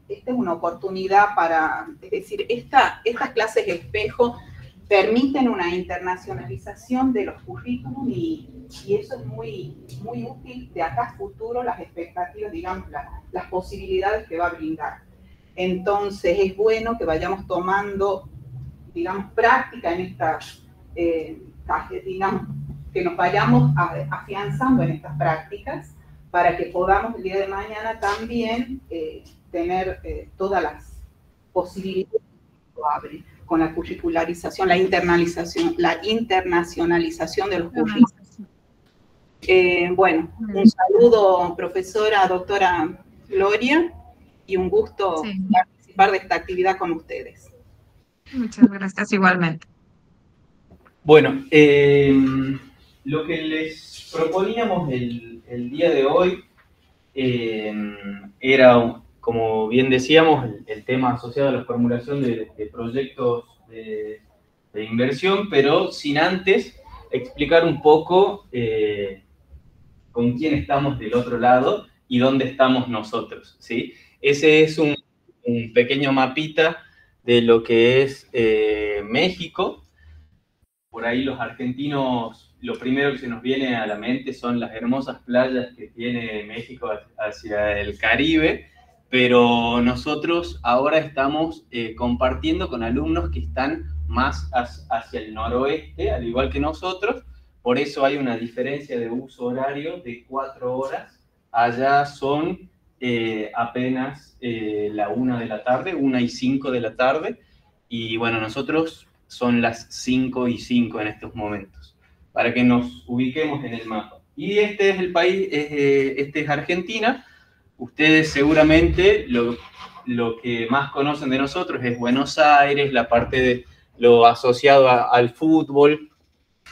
esta es una oportunidad para, es decir, estas clases de espejo permiten una internacionalización de los currículum y eso es muy, muy útil de acá a futuro, las expectativas, digamos, las posibilidades que va a brindar. Entonces es bueno que vayamos tomando, digamos, práctica en estas, digamos, que nos vayamos afianzando en estas prácticas para que podamos el día de mañana también tener todas las posibilidades que lo abre con la curricularización, la internacionalización de los currículos. Bueno, un saludo, profesora, doctora Gloria, y un gusto participar de esta actividad con ustedes. Muchas gracias, igualmente. Bueno, lo que les proponíamos el día de hoy era, como bien decíamos, el tema asociado a la formulación de proyectos de inversión, pero sin antes explicar un poco con quién estamos del otro lado y dónde estamos nosotros, ¿sí? Ese es un pequeño mapita de lo que es México. Por ahí los argentinos, lo primero que se nos viene a la mente son las hermosas playas que tiene México hacia el Caribe, pero nosotros ahora estamos compartiendo con alumnos que están más hacia el noroeste, al igual que nosotros, por eso hay una diferencia de uso horario de 4 horas. Allá son apenas la 1 de la tarde, 1:05 de la tarde, y bueno, nosotros son las 5:05 en estos momentos, para que nos ubiquemos en el mapa. Y este es el país, este es Argentina. Ustedes seguramente lo que más conocen de nosotros es Buenos Aires, la parte de lo asociado al fútbol,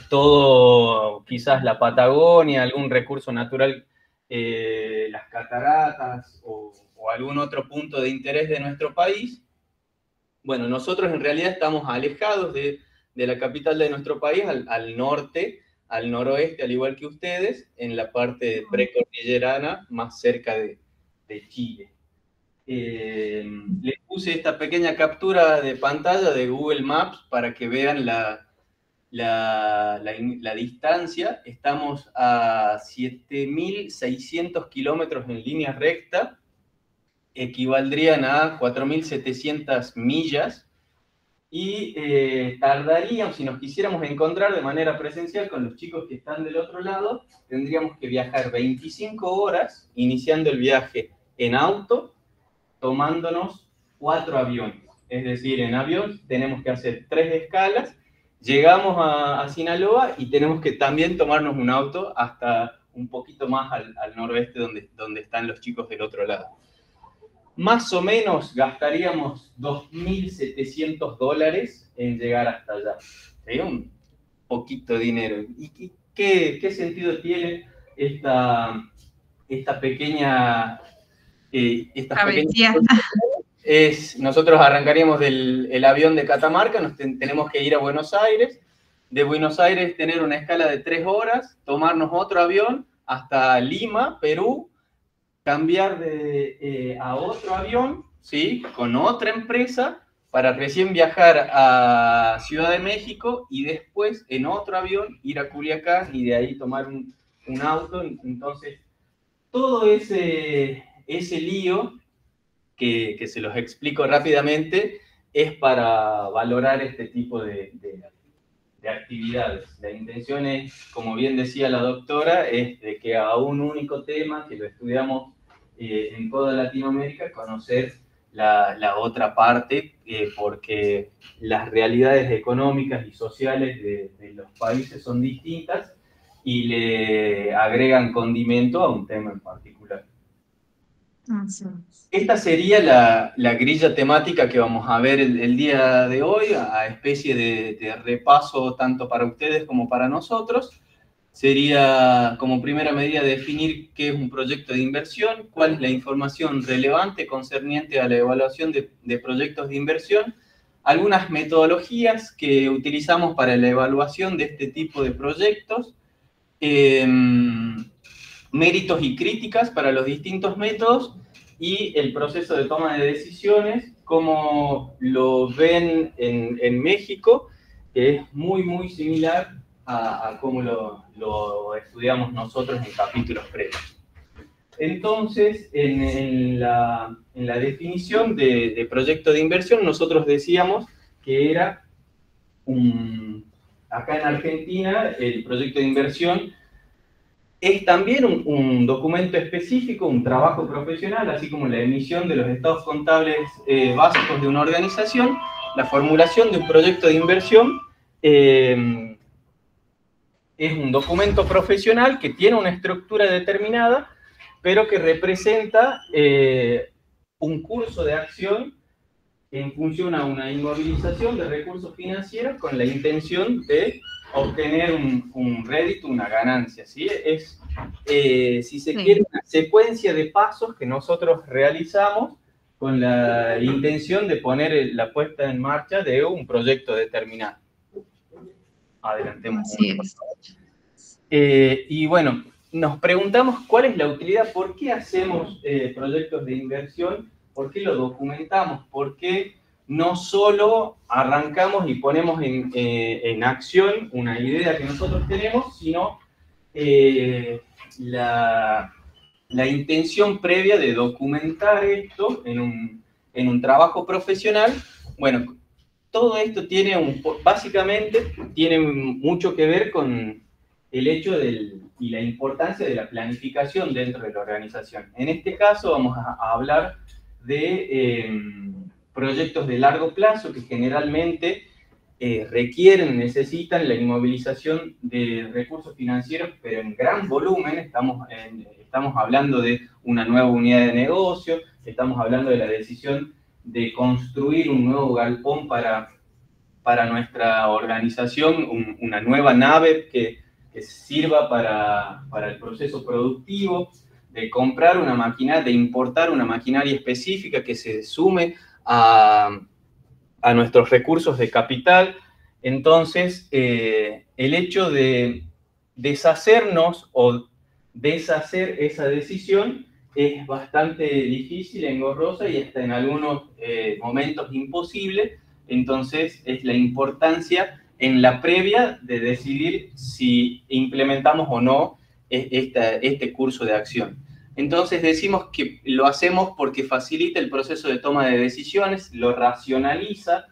todo, quizás la Patagonia, algún recurso natural, las cataratas o algún otro punto de interés de nuestro país. Bueno, nosotros en realidad estamos alejados de la capital de nuestro país, al norte, al noroeste, al igual que ustedes, en la parte precordillerana, más cerca de Chile. Les puse esta pequeña captura de pantalla de Google Maps para que vean la distancia. Estamos a 7.600 kilómetros en línea recta, equivaldrían a 4.700 millas, y tardaríamos, si nos quisiéramos encontrar de manera presencial con los chicos que están del otro lado, tendríamos que viajar 25 horas, iniciando el viaje en auto, tomándonos 4 aviones. Es decir, en avión tenemos que hacer 3 escalas, llegamos a Sinaloa y tenemos que también tomarnos un auto hasta un poquito más al noroeste donde están los chicos del otro lado. Más o menos gastaríamos $2.700 en llegar hasta allá. Sería un poquito de dinero. ¿Y qué sentido tiene esta pequeña... nosotros arrancaríamos del avión de Catamarca, tenemos que ir a Buenos Aires. De Buenos Aires tener una escala de 3 horas, tomarnos otro avión hasta Lima, Perú, cambiar a otro avión, ¿sí?, con otra empresa, para recién viajar a Ciudad de México y después en otro avión ir a Culiacán y de ahí tomar un auto. Entonces, todo ese lío, que se los explico rápidamente, es para valorar este tipo de actividades. La intención es, como bien decía la doctora, es de que a un único tema, que lo estudiamos en toda Latinoamérica, conocer la otra parte, porque las realidades económicas y sociales de los países son distintas y le agregan condimento a un tema en particular. Esta sería la grilla temática que vamos a ver el día de hoy, a especie de repaso tanto para ustedes como para nosotros. Sería, como primera medida, definir qué es un proyecto de inversión, cuál es la información relevante concerniente a la evaluación de proyectos de inversión, algunas metodologías que utilizamos para la evaluación de este tipo de proyectos, méritos y críticas para los distintos métodos, y el proceso de toma de decisiones, como lo ven en México, que es muy, muy similar a cómo lo estudiamos nosotros en capítulos previos. Entonces, en la definición de proyecto de inversión, nosotros decíamos que era acá en Argentina, el proyecto de inversión es también un documento específico, un trabajo profesional, así como la emisión de los estados contables básicos de una organización. La formulación de un proyecto de inversión es un documento profesional que tiene una estructura determinada, pero que representa un curso de acción en función a una inmovilización de recursos financieros con la intención de obtener un rédito, una ganancia, ¿sí? Es, si se quiere, una secuencia de pasos que nosotros realizamos con la intención de poner la puesta en marcha de un proyecto determinado. Adelantemos. Así es. Y bueno, nos preguntamos cuál es la utilidad, por qué hacemos proyectos de inversión, por qué lo documentamos, por qué no solo arrancamos y ponemos en acción una idea que nosotros tenemos, sino la intención previa de documentar esto en un trabajo profesional. Bueno, todo esto básicamente tiene mucho que ver con el hecho y la importancia de la planificación dentro de la organización. En este caso vamos a hablar de proyectos de largo plazo que generalmente necesitan la inmovilización de recursos financieros, pero en gran volumen. Estamos hablando de una nueva unidad de negocio, estamos hablando de la decisión de construir un nuevo galpón para nuestra organización, una nueva nave que sirva para el proceso productivo, de comprar una máquina, de importar una maquinaria específica que se sume a nuestros recursos de capital. Entonces, el hecho de deshacernos o deshacer esa decisión es bastante difícil, engorrosa y hasta en algunos momentos imposible. Entonces, es la importancia en la previa de decidir si implementamos o no este curso de acción. Entonces decimos que lo hacemos porque facilita el proceso de toma de decisiones, lo racionaliza.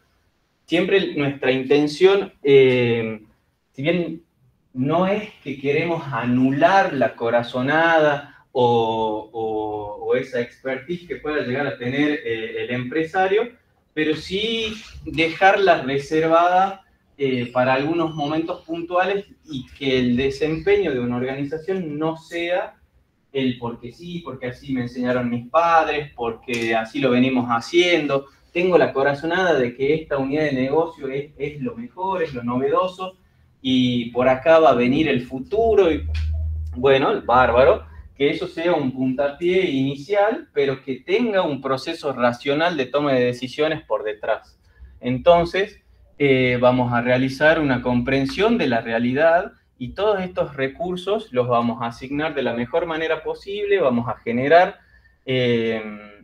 Siempre nuestra intención, si bien no es que queremos anular la corazonada o esa expertise que pueda llegar a tener el empresario, pero sí dejarla reservada para algunos momentos puntuales y que el desempeño de una organización no sea el porque sí, porque así me enseñaron mis padres, porque así lo venimos haciendo. Tengo la corazonada de que esta unidad de negocio es lo mejor, es lo novedoso, y por acá va a venir el futuro, y bueno, bárbaro, que eso sea un puntapié inicial, pero que tenga un proceso racional de toma de decisiones por detrás. Entonces, vamos a realizar una comprensión de la realidad y todos estos recursos los vamos a asignar de la mejor manera posible, vamos a generar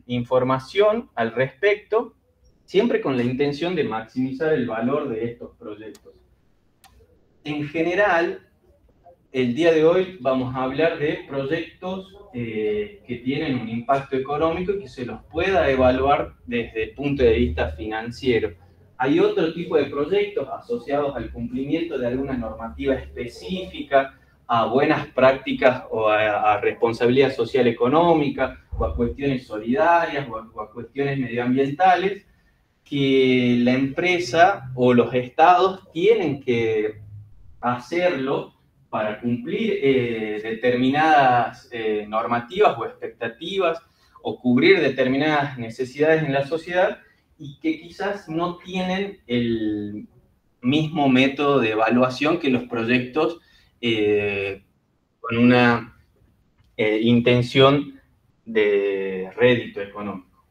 información al respecto, siempre con la intención de maximizar el valor de estos proyectos. En general, el día de hoy vamos a hablar de proyectos que tienen un impacto económico y que se los pueda evaluar desde el punto de vista financiero. Hay otro tipo de proyectos asociados al cumplimiento de alguna normativa específica, a buenas prácticas o a responsabilidad social económica, o a cuestiones solidarias, o a cuestiones medioambientales, que la empresa o los estados tienen que hacerlo para cumplir determinadas normativas o expectativas, o cubrir determinadas necesidades en la sociedad, y que quizás no tienen el mismo método de evaluación que los proyectos con una intención de rédito económico.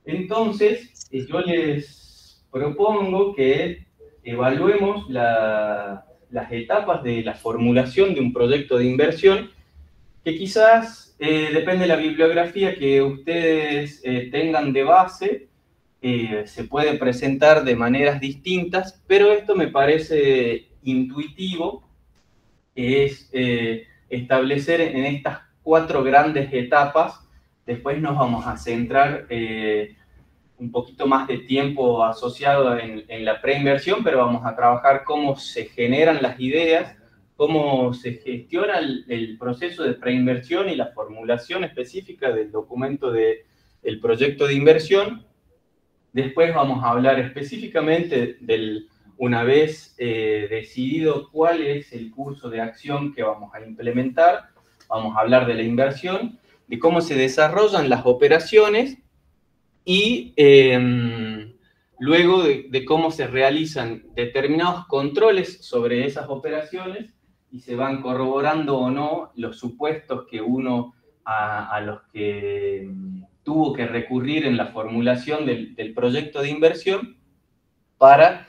Entonces, yo les propongo que evaluemos las etapas de la formulación de un proyecto de inversión, que quizás depende de la bibliografía que ustedes tengan de base, se puede presentar de maneras distintas, pero esto me parece intuitivo, que es establecer en estas 4 grandes etapas. Después nos vamos a centrar un poquito más de tiempo asociado en la preinversión, pero vamos a trabajar cómo se generan las ideas, cómo se gestiona el proceso de preinversión y la formulación específica del documento del proyecto de inversión. Después vamos a hablar específicamente una vez decidido cuál es el curso de acción que vamos a implementar, vamos a hablar de la inversión, de cómo se desarrollan las operaciones y luego de cómo se realizan determinados controles sobre esas operaciones y se van corroborando o no los supuestos que uno a los que tuvo que recurrir en la formulación del proyecto de inversión para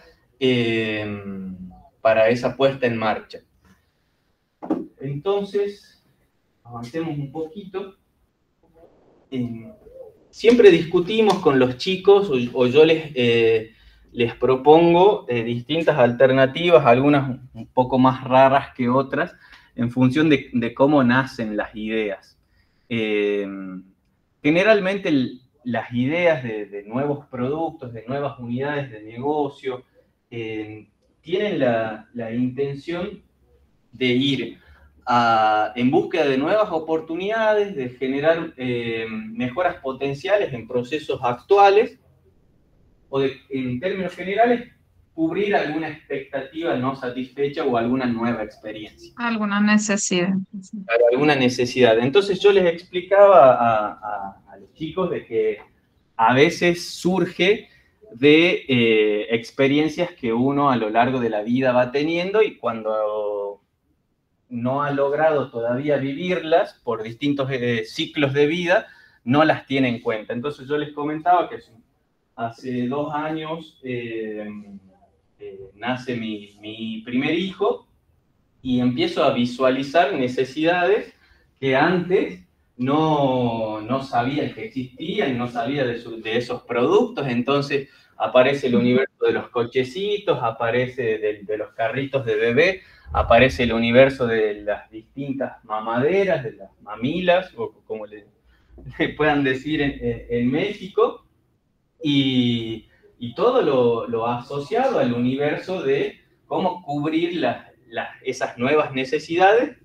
esa puesta en marcha. Entonces, avancemos un poquito. Siempre discutimos con los chicos, o yo les propongo distintas alternativas, algunas un poco más raras que otras, en función de cómo nacen las ideas. Generalmente las ideas de nuevos productos, de nuevas unidades de negocio, tienen la intención de ir en búsqueda de nuevas oportunidades, de generar mejoras potenciales en procesos actuales, o en términos generales, cubrir alguna expectativa no satisfecha o alguna nueva experiencia. Alguna necesidad. Claro, alguna necesidad. Entonces yo les explicaba a los chicos de que a veces surge de experiencias que uno a lo largo de la vida va teniendo, y cuando no ha logrado todavía vivirlas por distintos ciclos de vida, no las tiene en cuenta. Entonces yo les comentaba que hace 2 años nace mi primer hijo, y empiezo a visualizar necesidades que antes no sabía que existían, no sabía de esos productos. Entonces aparece el universo de los cochecitos, aparece de los carritos de bebé, aparece el universo de las distintas mamaderas, de las mamilas, o como le puedan decir en México, y todo lo asociado al universo de cómo cubrir esas nuevas necesidades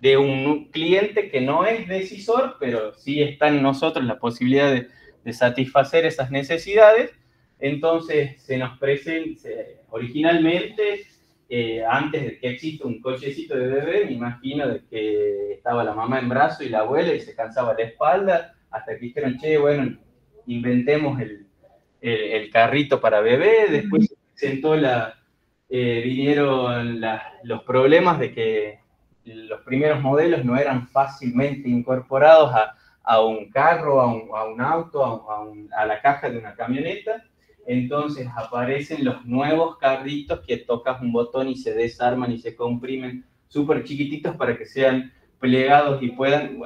de un cliente que no es decisor, pero sí está en nosotros la posibilidad de satisfacer esas necesidades. Entonces se nos presenta, originalmente, antes de que exista un cochecito de bebé, me imagino de que estaba la mamá en brazo y la abuela y se cansaba la espalda, hasta que dijeron, che, bueno, inventemos el carrito para bebé. Después se presentó vinieron los problemas de que los primeros modelos no eran fácilmente incorporados a un carro, a un auto, a la caja de una camioneta. Entonces aparecen los nuevos carritos que tocas un botón y se desarman y se comprimen, súper chiquititos para que sean plegados y puedan,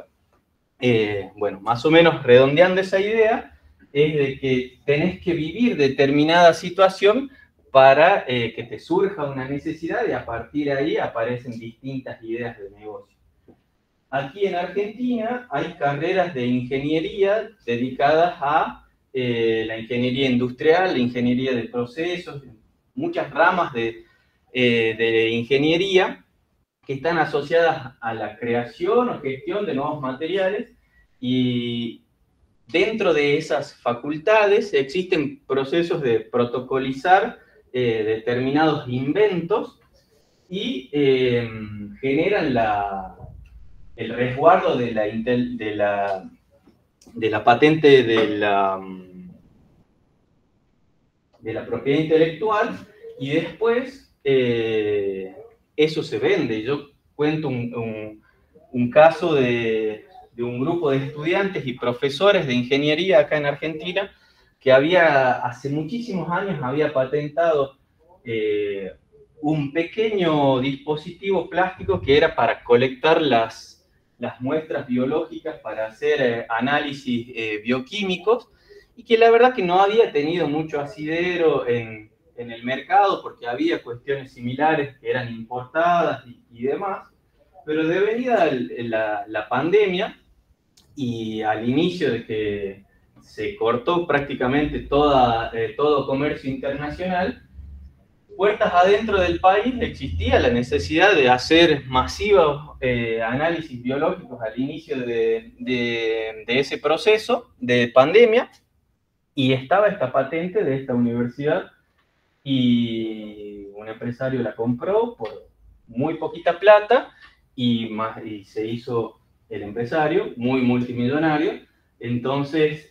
bueno, más o menos redondeando esa idea, es de que tenés que vivir determinada situación para que te surja una necesidad, y a partir de ahí aparecen distintas ideas de negocio. Aquí en Argentina hay carreras de ingeniería dedicadas a la ingeniería industrial, la ingeniería de procesos, muchas ramas de ingeniería que están asociadas a la creación o gestión de nuevos materiales, y dentro de esas facultades existen procesos de protocolizar determinados inventos y generan el resguardo de la patente de la propiedad intelectual, y después eso se vende. Yo cuento un caso de un grupo de estudiantes y profesores de ingeniería acá en Argentina, que hace muchísimos años había patentado un pequeño dispositivo plástico que era para colectar las las muestras biológicas para hacer análisis bioquímicos, y que la verdad que no había tenido mucho asidero en el mercado porque había cuestiones similares que eran importadas y demás, pero devenida la pandemia y al inicio de que se cortó prácticamente todo comercio internacional, puertas adentro del país existía la necesidad de hacer masivos análisis biológicos al inicio de ese proceso de pandemia, y estaba esta patente de esta universidad y un empresario la compró por muy poquita plata y se hizo el empresario muy multimillonario. Entonces,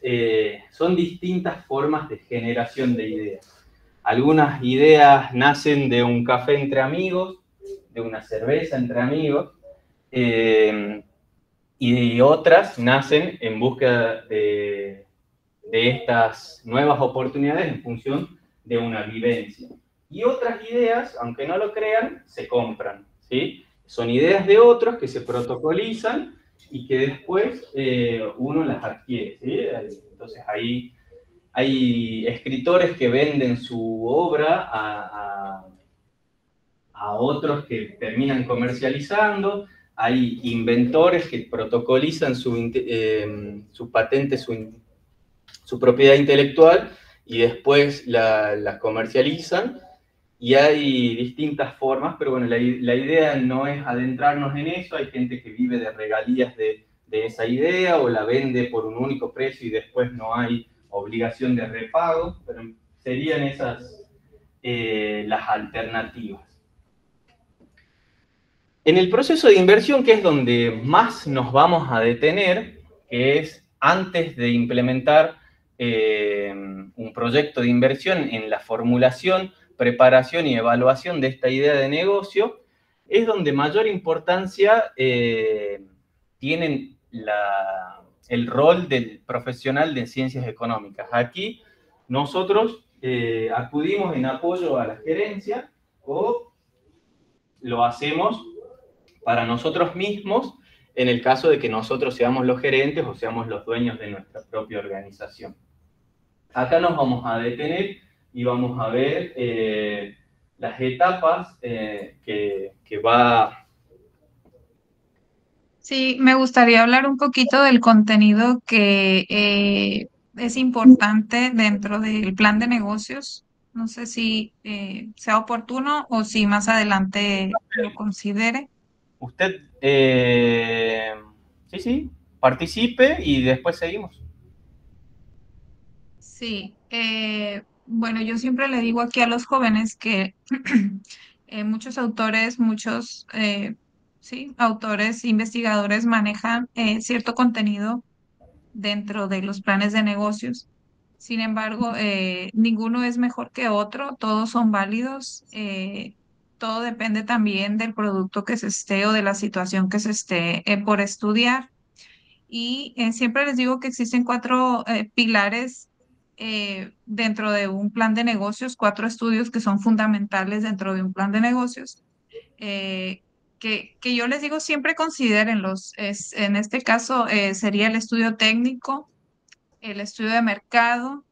son distintas formas de generación de ideas. Algunas ideas nacen de un café entre amigos, de una cerveza entre amigos, y otras nacen en búsqueda de estas nuevas oportunidades en función de una vivencia. Y otras ideas, aunque no lo crean, se compran, ¿sí? Son ideas de otros que se protocolizan y que después uno las adquiere, ¿sí? Entonces ahí hay escritores que venden su obra a otros que terminan comercializando, hay inventores que protocolizan su patente, su propiedad intelectual, y después la comercializan, y hay distintas formas, pero bueno, la idea no es adentrarnos en eso. Hay gente que vive de regalías de esa idea o la vende por un único precio y después no hay obligación de repago, pero serían esas las alternativas. En el proceso de inversión, que es donde más nos vamos a detener, que es antes de implementar un proyecto de inversión, en la formulación, preparación y evaluación de esta idea de negocio, es donde mayor importancia tienen el rol del profesional de ciencias económicas. Aquí nosotros acudimos en apoyo a la gerencia o lo hacemos para nosotros mismos en el caso de que nosotros seamos los gerentes o seamos los dueños de nuestra propia organización. Acá nos vamos a detener y vamos a ver las etapas que va... Sí, me gustaría hablar un poquito del contenido que es importante dentro del plan de negocios. No sé si sea oportuno o si más adelante lo considere. Usted, sí, participe y después seguimos. Sí, bueno, yo siempre le digo aquí a los jóvenes que muchos autores, sí, autores, investigadores manejan cierto contenido dentro de los planes de negocios. Sin embargo, ninguno es mejor que otro, todos son válidos. Todo depende también del producto que se esté o de la situación que se esté por estudiar. Y siempre les digo que existen cuatro pilares dentro de un plan de negocios, cuatro estudios que son fundamentales dentro de un plan de negocios, eh, que yo les digo siempre considérenlos. En este caso sería el estudio técnico, el estudio de mercado,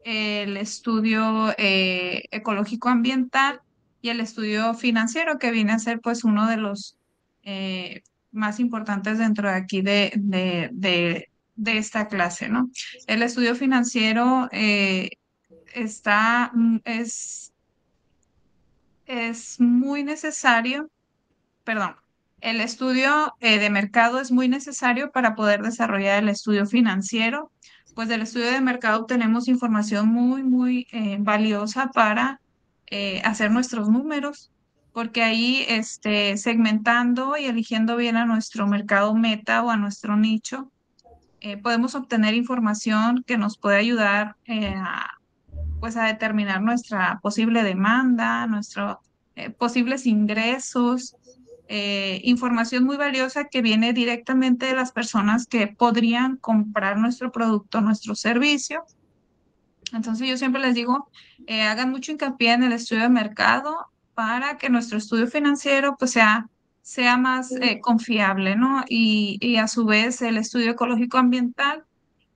el estudio ecológico-ambiental y el estudio financiero, que viene a ser pues uno de los más importantes dentro de aquí de esta clase, ¿no? El estudio financiero está, es muy necesario, perdón, el estudio de mercado es muy necesario para poder desarrollar el estudio financiero. Pues del estudio de mercado obtenemos información muy valiosa para hacer nuestros números, porque ahí segmentando y eligiendo bien a nuestro mercado meta o a nuestro nicho, podemos obtener información que nos puede ayudar pues a determinar nuestra posible demanda, nuestros posibles ingresos, información muy valiosa que viene directamente de las personas que podrían comprar nuestro producto, nuestro servicio. Entonces yo siempre les digo, hagan mucho hincapié en el estudio de mercado para que nuestro estudio financiero pues sea sea más confiable, ¿no? Y a su vez el estudio ecológico ambiental,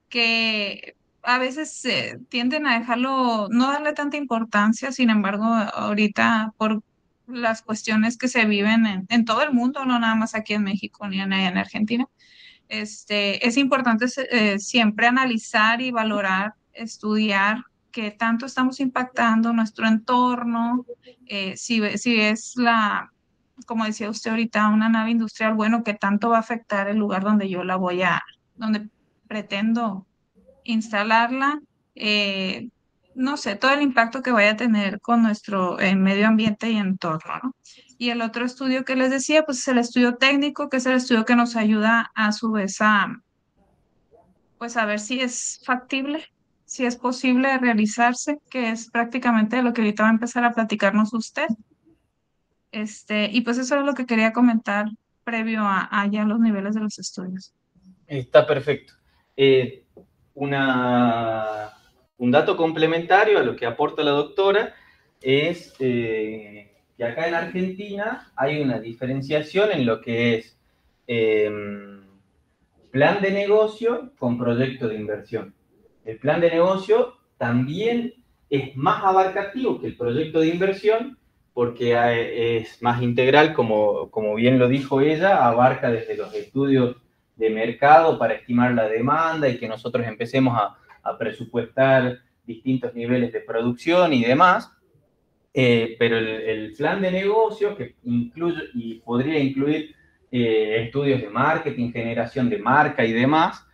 que a veces tienden a dejarlo, no darle tanta importancia. Sin embargo, ahorita por las cuestiones que se viven en todo el mundo, no nada más aquí en México ni en Argentina, es importante siempre analizar y valorar, estudiar qué tanto estamos impactando nuestro entorno, si es como decía usted ahorita, una nave industrial, bueno, qué tanto va a afectar el lugar donde yo donde pretendo instalarla, eh, no sé, todo el impacto que vaya a tener con nuestro medio ambiente y entorno, ¿no? Y el otro estudio que les decía, pues es el estudio técnico, que es el estudio que nos ayuda a su vez pues a ver si es factible, si es posible realizarse, que es prácticamente lo que ahorita va a empezar a platicarnos usted. Y pues eso es lo que quería comentar previo a ya los niveles de los estudios. Está perfecto. Un dato complementario a lo que aporta la doctora es que acá en Argentina hay una diferenciación en lo que es plan de negocio con proyecto de inversión. El plan de negocio también es más abarcativo que el proyecto de inversión porque es más integral, como bien lo dijo ella, abarca desde los estudios de mercado para estimar la demanda y que nosotros empecemos a presupuestar distintos niveles de producción y demás. Pero el plan de negocio, que incluye y podría incluir estudios de marketing, generación de marca y demás,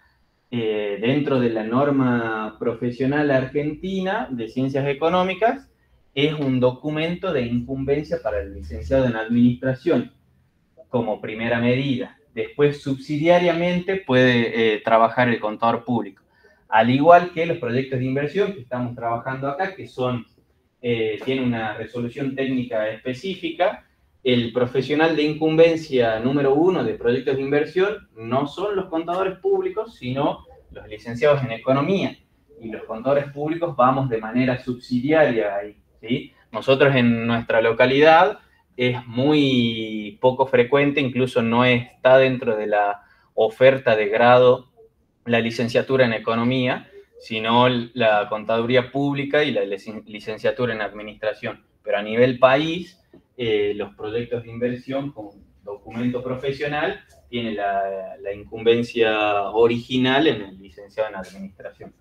dentro de la norma profesional argentina de ciencias económicas, es un documento de incumbencia para el licenciado en administración como primera medida. Después, subsidiariamente, puede trabajar el contador público. Al igual que los proyectos de inversión que estamos trabajando acá, que tienen una resolución técnica específica. El profesional de incumbencia número 1 de proyectos de inversión no son los contadores públicos, sino los licenciados en economía. Y los contadores públicos vamos de manera subsidiaria ahí, ¿sí? Nosotros en nuestra localidad es muy poco frecuente, incluso no está dentro de la oferta de grado la licenciatura en economía, sino la contaduría pública y la licenciatura en administración. Pero a nivel país, los proyectos de inversión con documento profesional tienen la incumbencia original en el licenciado en administración.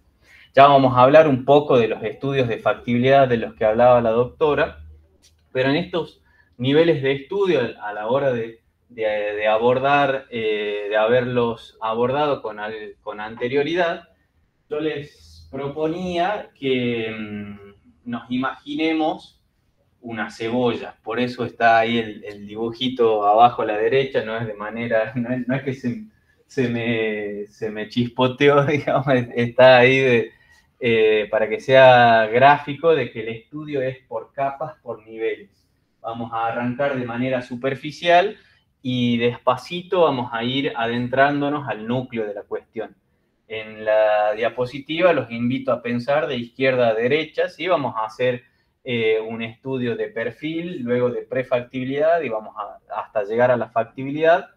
Ya vamos a hablar un poco de los estudios de factibilidad de los que hablaba la doctora, pero en estos niveles de estudio, a la hora de abordar, de haberlos abordado con anterioridad, yo les proponía que nos imaginemos una cebolla. Por eso está ahí el dibujito abajo a la derecha, no es de manera, no es que se me chispoteó, digamos, está ahí para que sea gráfico de que el estudio es por capas, por niveles. Vamos a arrancar de manera superficial y despacito vamos a ir adentrándonos al núcleo de la cuestión. En la diapositiva los invito a pensar de izquierda a derecha, ¿sí? Vamos a hacer un estudio de perfil, luego de prefactibilidad y vamos hasta llegar a la factibilidad,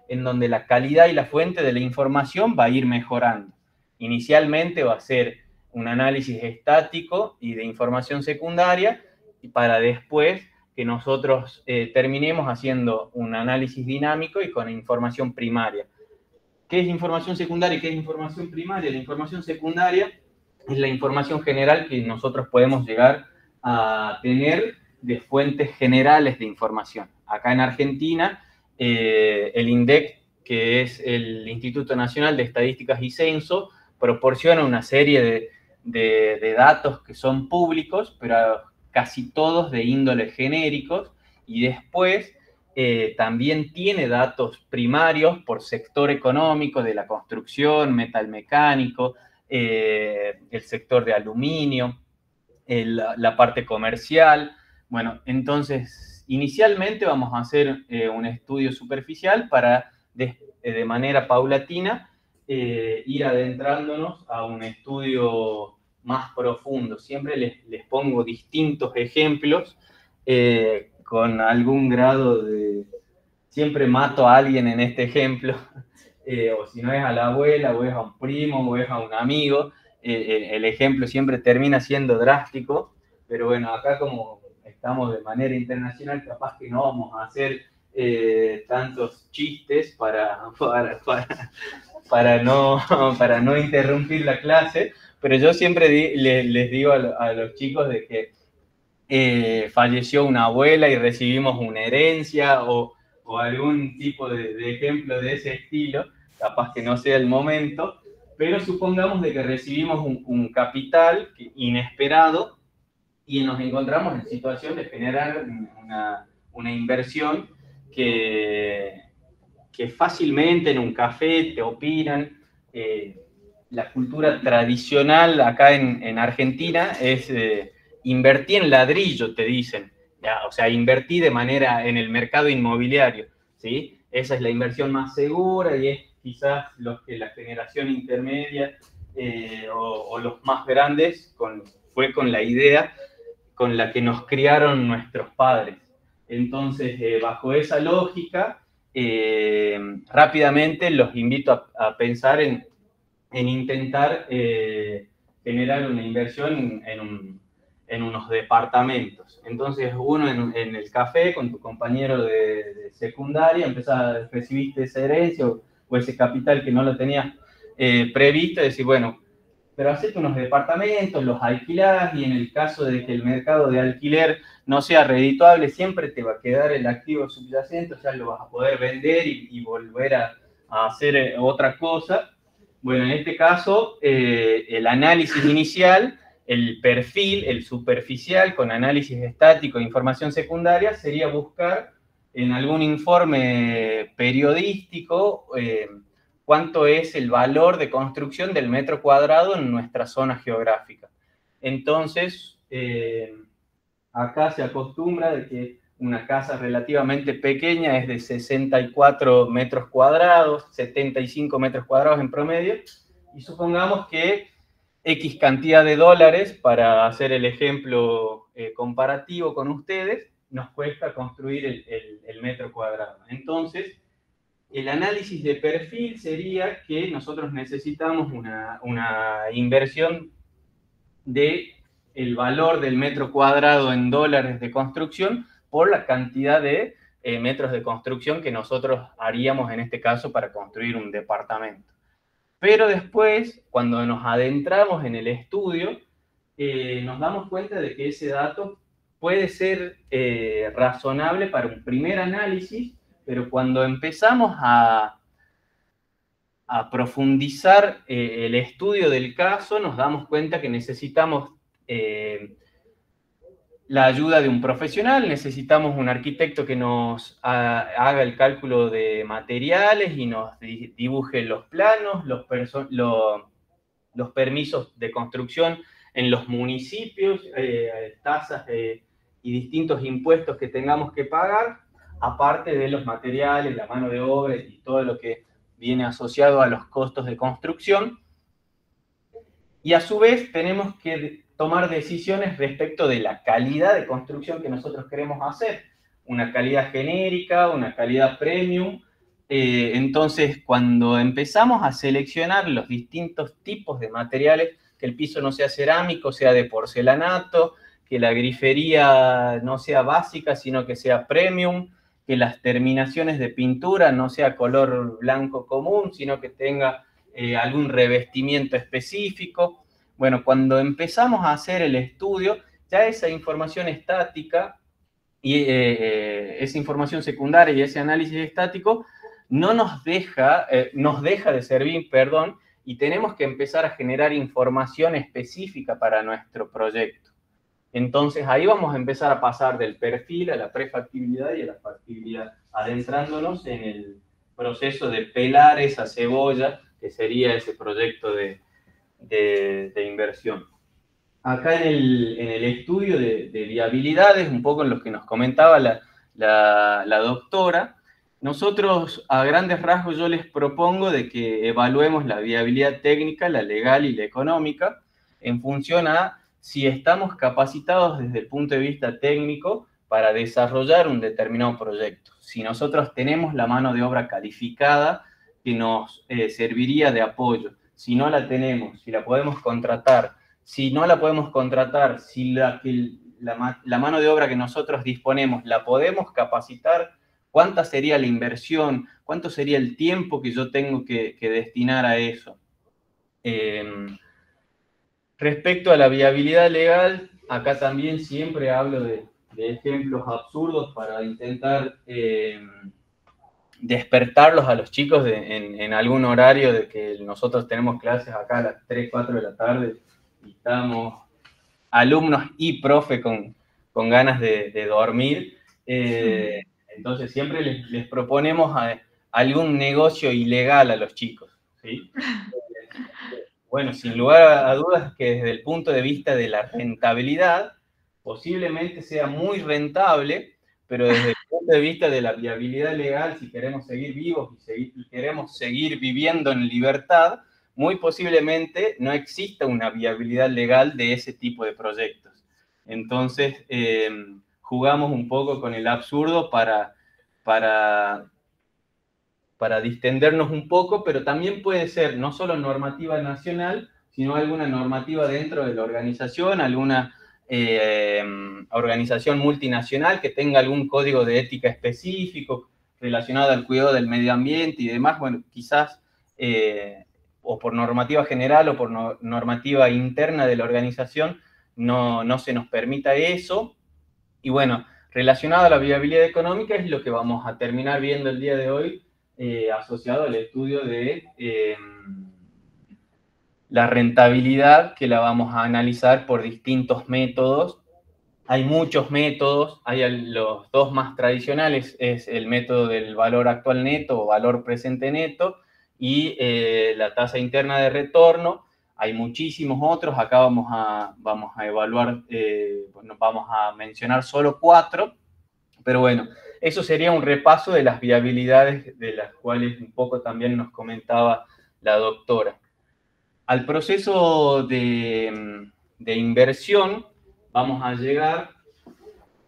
en donde la calidad y la fuente de la información va a ir mejorando. Inicialmente va a ser un análisis estático y de información secundaria, y para después que nosotros terminemos haciendo un análisis dinámico y con información primaria. ¿Qué es información secundaria y qué es información primaria? La información secundaria es la información general que nosotros podemos llegar a tener de fuentes generales de información. Acá en Argentina, el INDEC, que es el Instituto Nacional de Estadísticas y Censo, proporciona una serie de datos que son públicos, pero casi todos de índole genéricos, y después también tiene datos primarios por sector económico de la construcción, metalmecánico, el sector de aluminio, la parte comercial. Bueno, entonces, inicialmente vamos a hacer un estudio superficial para, de manera paulatina, ir adentrándonos a un estudio más profundo. Siempre les pongo distintos ejemplos con algún grado siempre mato a alguien en este ejemplo, o si no es a la abuela, o es a un primo, o es a un amigo, el ejemplo siempre termina siendo drástico, pero bueno, acá como estamos de manera internacional, capaz que no vamos a hacer tantos chistes para no interrumpir la clase, pero yo siempre les digo a los chicos de que falleció una abuela y recibimos una herencia o algún tipo de ejemplo de ese estilo, capaz que no sea el momento, pero supongamos de que recibimos un capital inesperado y nos encontramos en situación de generar una inversión que fácilmente en un café te opinan. La cultura tradicional acá en Argentina es invertir en ladrillo, te dicen. ¿Ya? O sea, invertí de manera en el mercado inmobiliario, ¿sí? Esa es la inversión más segura y es quizás los que la generación intermedia o los más grandes fue con la idea con la que nos criaron nuestros padres. Entonces, bajo esa lógica, rápidamente los invito a pensar en intentar generar una inversión en unos departamentos. Entonces, uno en el café con tu compañero de secundaria, recibiste esa herencia o ese capital que no lo tenías previsto, y decir, bueno, pero hacete unos departamentos, los alquilás, y en el caso de que el mercado de alquiler no sea redituable, siempre te va a quedar el activo subyacente, o sea, lo vas a poder vender y volver a hacer otra cosa. Bueno, en este caso, el análisis inicial, el perfil, el superficial, con análisis estático e información secundaria, sería buscar en algún informe periodístico cuánto es el valor de construcción del metro cuadrado en nuestra zona geográfica. Entonces, acá se acostumbra de que una casa relativamente pequeña es de 64 metros cuadrados, 75 metros cuadrados en promedio, y supongamos que X cantidad de dólares, para hacer el ejemplo comparativo con ustedes, nos cuesta construir el metro cuadrado. Entonces, el análisis de perfil sería que nosotros necesitamos una inversión de el valor del metro cuadrado en dólares de construcción por la cantidad de metros de construcción que nosotros haríamos en este caso para construir un departamento. Pero después, cuando nos adentramos en el estudio, nos damos cuenta de que ese dato puede ser razonable para un primer análisis, pero cuando empezamos a profundizar el estudio del caso, nos damos cuenta que necesitamos la ayuda de un profesional, necesitamos un arquitecto que nos haga el cálculo de materiales y nos dibuje los planos, los permisos de construcción en los municipios, tasas y distintos impuestos que tengamos que pagar, aparte de los materiales, la mano de obra y todo lo que viene asociado a los costos de construcción. Y a su vez tenemos que tomar decisiones respecto de la calidad de construcción que nosotros queremos hacer. Una calidad genérica, una calidad premium. Entonces, cuando empezamos a seleccionar los distintos tipos de materiales, que el piso no sea cerámico, sea de porcelanato, que la grifería no sea básica, sino que sea premium, que las terminaciones de pintura no sea color blanco común, sino que tenga algún revestimiento específico. Bueno, cuando empezamos a hacer el estudio, ya esa información estática y esa información secundaria y ese análisis estático nos deja de servir, y tenemos que empezar a generar información específica para nuestro proyecto. Entonces, ahí vamos a empezar a pasar del perfil a la prefactibilidad y a la factibilidad, adentrándonos en el proceso de pelar esa cebolla, que sería ese proyecto de inversión. Acá en el estudio de viabilidades, un poco en lo que nos comentaba la doctora, nosotros a grandes rasgos yo les propongo de que evaluemos la viabilidad técnica, la legal y la económica en función a si estamos capacitados desde el punto de vista técnico para desarrollar un determinado proyecto. si nosotros tenemos la mano de obra calificada que nos serviría de apoyo. Si no la tenemos, si la podemos contratar, si no la podemos contratar, si la mano de obra que nosotros disponemos la podemos capacitar, ¿cuánta sería la inversión? ¿Cuánto sería el tiempo que yo tengo que destinar a eso? Respecto a la viabilidad legal, acá también siempre hablo de ejemplos absurdos para intentar despertarlos a los chicos en algún horario de que nosotros tenemos clases acá a las 3, 4 de la tarde y estamos alumnos y profe con ganas de dormir. Entonces siempre les proponemos algún negocio ilegal a los chicos, ¿sí? Bueno, sin lugar a dudas que desde el punto de vista de la rentabilidad, posiblemente sea muy rentable, pero desde el punto de vista de la viabilidad legal, si queremos seguir vivos y queremos seguir viviendo en libertad, muy posiblemente no exista una viabilidad legal de ese tipo de proyectos. Entonces, jugamos un poco con el absurdo para distendernos un poco, pero también puede ser no solo normativa nacional, sino alguna normativa dentro de la organización, alguna organización multinacional que tenga algún código de ética específico relacionado al cuidado del medio ambiente y demás. Bueno, quizás o por normativa general o por normativa interna de la organización no se nos permita eso. Y bueno, relacionado a la viabilidad económica es lo que vamos a terminar viendo el día de hoy, asociado al estudio de la rentabilidad, que la vamos a analizar por distintos métodos. Hay muchos métodos, los dos más tradicionales, es el método del valor actual neto o valor presente neto y la tasa interna de retorno. Hay muchísimos otros, acá vamos a evaluar, vamos a mencionar solo 4, pero bueno, eso sería un repaso de las viabilidades de las cuales un poco también nos comentaba la doctora. Al proceso de inversión vamos a llegar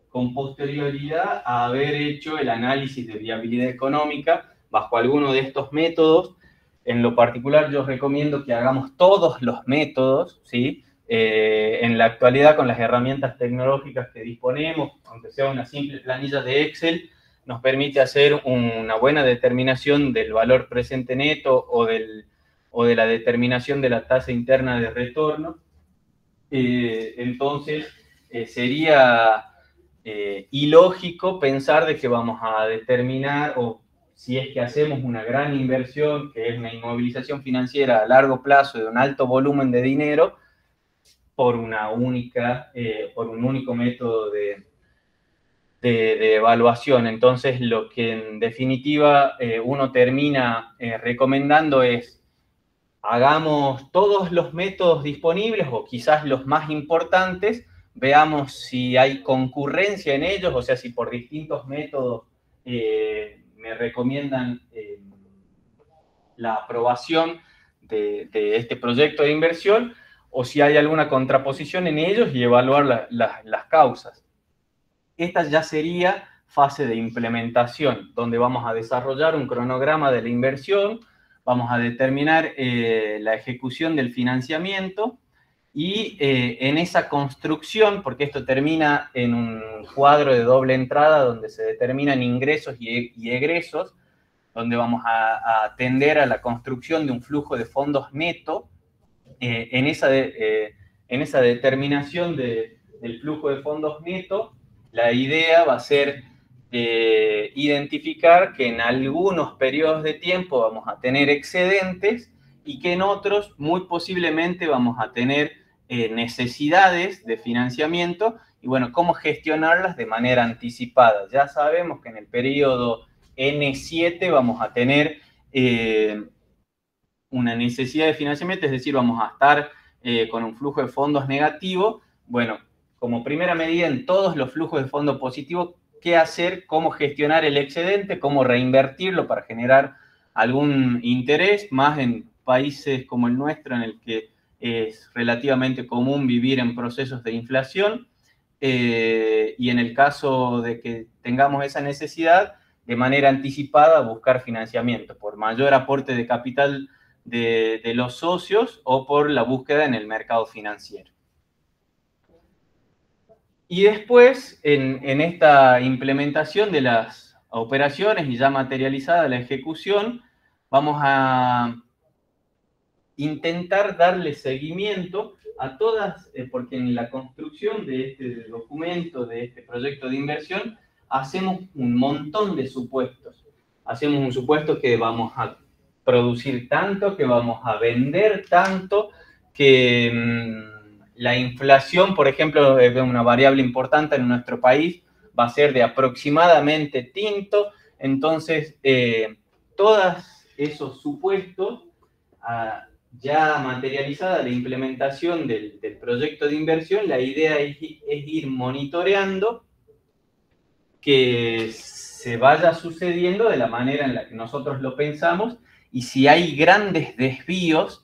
con posterioridad a haber hecho el análisis de viabilidad económica bajo alguno de estos métodos. En lo particular yo recomiendo que hagamos todos los métodos, ¿sí? En la actualidad con las herramientas tecnológicas que disponemos, aunque sea una simple planilla de Excel, nos permite hacer una buena determinación del valor presente neto o de la determinación de la tasa interna de retorno. Entonces, sería ilógico pensar de que vamos a determinar, o si es que hacemos una gran inversión, que es una inmovilización financiera a largo plazo de un alto volumen de dinero, por un único método de evaluación. Entonces, lo que en definitiva uno termina recomendando es hagamos todos los métodos disponibles o quizás los más importantes, veamos si hay concurrencia en ellos, o sea, si por distintos métodos me recomiendan la aprobación de este proyecto de inversión, o si hay alguna contraposición en ellos y evaluar las causas. Esta ya sería fase de implementación, donde vamos a desarrollar un cronograma de la inversión, vamos a determinar la ejecución del financiamiento y en esa construcción, porque esto termina en un cuadro de doble entrada donde se determinan ingresos y egresos, donde vamos a atender a la construcción de un flujo de fondos neto. En esa determinación del flujo de fondos neto, la idea va a ser identificar que en algunos periodos de tiempo vamos a tener excedentes y que en otros muy posiblemente vamos a tener necesidades de financiamiento y bueno, cómo gestionarlas de manera anticipada. Ya sabemos que en el periodo N7 vamos a tener una necesidad de financiamiento, es decir, vamos a estar con un flujo de fondos negativo. Bueno, como primera medida en todos los flujos de fondos positivos, qué hacer, cómo gestionar el excedente, cómo reinvertirlo para generar algún interés, más en países como el nuestro, en el que es relativamente común vivir en procesos de inflación, y en el caso de que tengamos esa necesidad, de manera anticipada buscar financiamiento, por mayor aporte de capital de los socios o por la búsqueda en el mercado financiero. Y después, en esta implementación de las operaciones y ya materializada la ejecución, vamos a intentar darle seguimiento a todas, porque en la construcción de este documento, de este proyecto de inversión, hacemos un montón de supuestos. Hacemos un supuesto que vamos a producir tanto, que vamos a vender tanto, que la inflación, por ejemplo, es una variable importante en nuestro país, va a ser de aproximadamente tinto. Entonces, todos esos supuestos, ya materializada la implementación del proyecto de inversión, la idea es ir monitoreando que se vaya sucediendo de la manera en la que nosotros lo pensamos, y si hay grandes desvíos,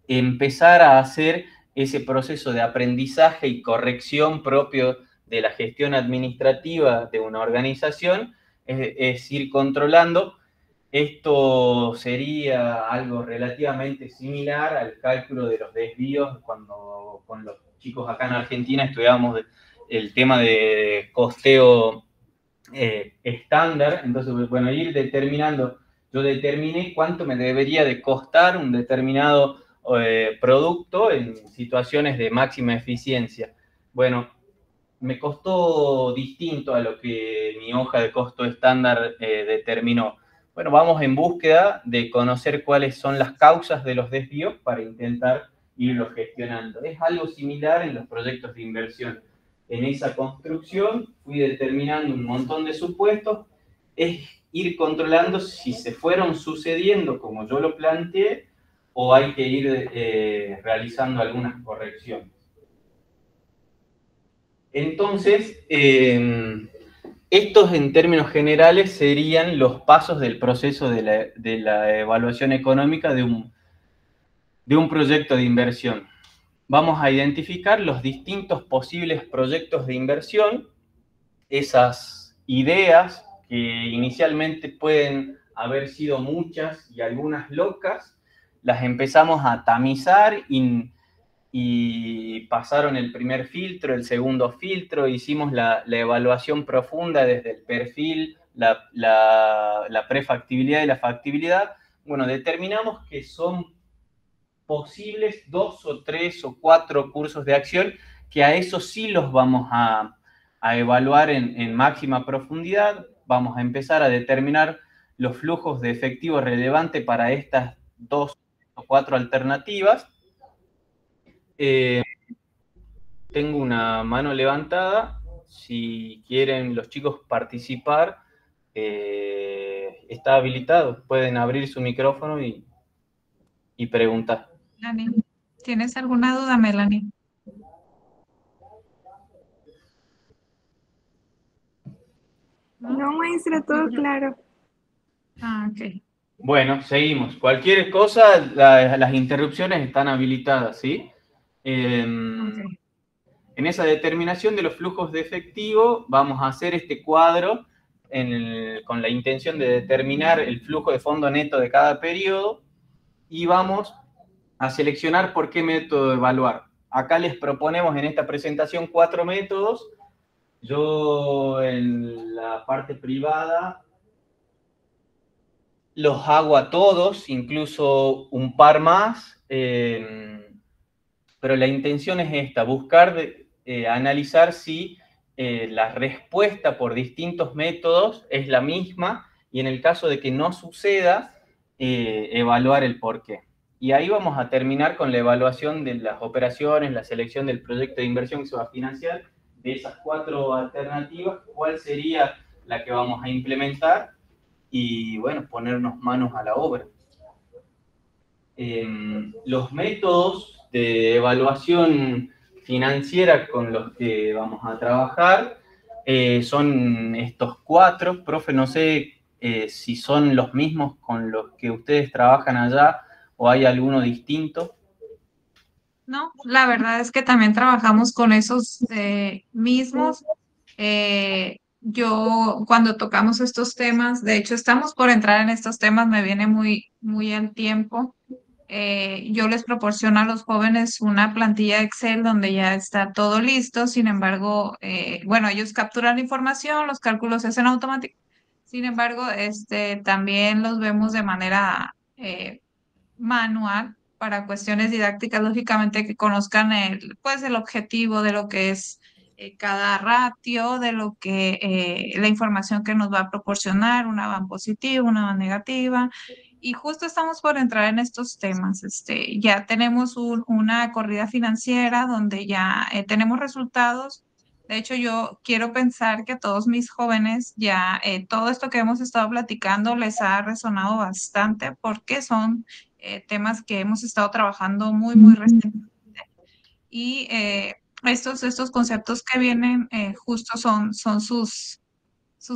empezar a hacer ese proceso de aprendizaje y corrección propio de la gestión administrativa de una organización, es ir controlando. Esto sería algo relativamente similar al cálculo de los desvíos cuando con los chicos acá en Argentina estudiábamos el tema de costeo estándar. Entonces, bueno, ir determinando, yo determiné cuánto me debería de costar un determinado producto en situaciones de máxima eficiencia. Bueno, me costó distinto a lo que mi hoja de costo estándar determinó. Bueno, vamos en búsqueda de conocer cuáles son las causas de los desvíos para intentar irlos gestionando. Es algo similar en los proyectos de inversión. En esa construcción fui determinando un montón de supuestos, es ir controlando si se fueron sucediendo como yo lo planteé o hay que ir realizando algunas correcciones. Entonces, estos en términos generales serían los pasos del proceso de la evaluación económica de un proyecto de inversión. Vamos a identificar los distintos posibles proyectos de inversión, esas ideas que inicialmente pueden haber sido muchas y algunas locas, las empezamos a tamizar y pasaron el primer filtro, el segundo filtro, hicimos la evaluación profunda desde el perfil, la prefactibilidad y la factibilidad. Bueno, determinamos que son posibles 2 o 3 o 4 cursos de acción, que a esos sí los vamos a evaluar en máxima profundidad. Vamos a empezar a determinar los flujos de efectivo relevantes para estas 2 o 4 alternativas. Tengo una mano levantada. Si quieren los chicos participar, está habilitado. Pueden abrir su micrófono y preguntar. Melanie, ¿tienes alguna duda, Melanie? No, maestra, todo claro. Ah, ok. Bueno, seguimos. Cualquier cosa, las interrupciones están habilitadas, ¿sí? Okay. En esa determinación de los flujos de efectivo, vamos a hacer este cuadro con la intención de determinar el flujo de fondo neto de cada periodo, y vamos a seleccionar por qué método evaluar. Acá les proponemos en esta presentación 4 métodos. Yo en la parte privada los hago a todos, incluso un par más, pero la intención es esta, buscar analizar si la respuesta por distintos métodos es la misma, y en el caso de que no suceda, evaluar el porqué. Y ahí vamos a terminar con la evaluación de las operaciones, la selección del proyecto de inversión que se va a financiar. De esas 4 alternativas, ¿cuál sería la que vamos a implementar? Y bueno, ponernos manos a la obra. Los métodos de evaluación financiera con los que vamos a trabajar son estos 4. Profe, no sé si son los mismos con los que ustedes trabajan allá o hay alguno distinto. No, la verdad es que también trabajamos con esos mismos. yo cuando tocamos estos temas, de hecho estamos por entrar en estos temas, me viene muy, muy al tiempo. Yo les proporciono a los jóvenes una plantilla Excel donde ya está todo listo, sin embargo, bueno, ellos capturan la información, los cálculos se hacen automáticos, sin embargo, también los vemos de manera manual para cuestiones didácticas, lógicamente que conozcan pues, el objetivo de lo que es cada ratio, de lo que la información que nos va a proporcionar, una va en positiva, una va en negativa. Y justo estamos por entrar en estos temas. Ya tenemos una corrida financiera donde ya tenemos resultados. De hecho, yo quiero pensar que a todos mis jóvenes ya todo esto que hemos estado platicando les ha resonado bastante porque son temas que hemos estado trabajando muy, muy recientemente. Y estos conceptos que vienen justo son sus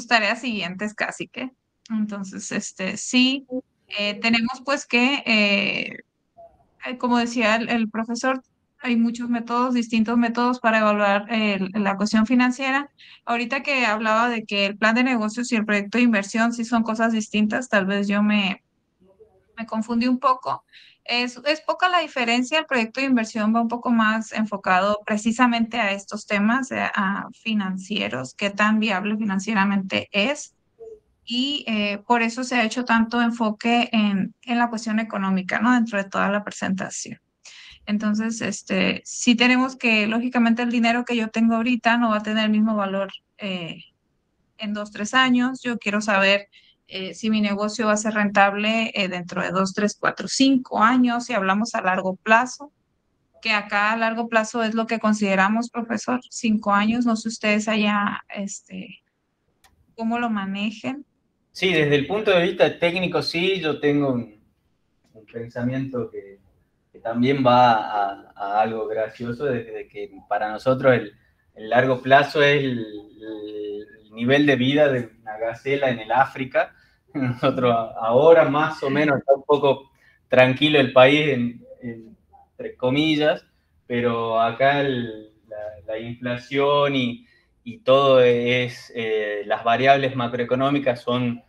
tareas siguientes casi que. Entonces, sí, tenemos pues que, como decía el profesor, hay muchos métodos, distintos métodos para evaluar la cuestión financiera. Ahorita que hablaba de que el plan de negocios y el proyecto de inversión sí son cosas distintas, tal vez yo me confundí un poco. Es poca la diferencia, el proyecto de inversión va un poco más enfocado precisamente a estos temas, a financieros, qué tan viable financieramente es, y por eso se ha hecho tanto enfoque en la cuestión económica, ¿no? Dentro de toda la presentación. Entonces, sí tenemos que, lógicamente, el dinero que yo tengo ahorita no va a tener el mismo valor en 2, 3 años. Yo quiero saber si mi negocio va a ser rentable dentro de 2, 3, 4, 5 años, si hablamos a largo plazo, que acá a largo plazo es lo que consideramos, profesor, 5 años. No sé ustedes allá, cómo lo manejen. Sí, desde el punto de vista técnico, sí, yo tengo un pensamiento que también va a algo gracioso, de que para nosotros el largo plazo es el nivel de vida de una gacela en el África. Nosotros ahora más o menos está un poco tranquilo el país, entre comillas, pero acá la inflación y todo es, las variables macroeconómicas son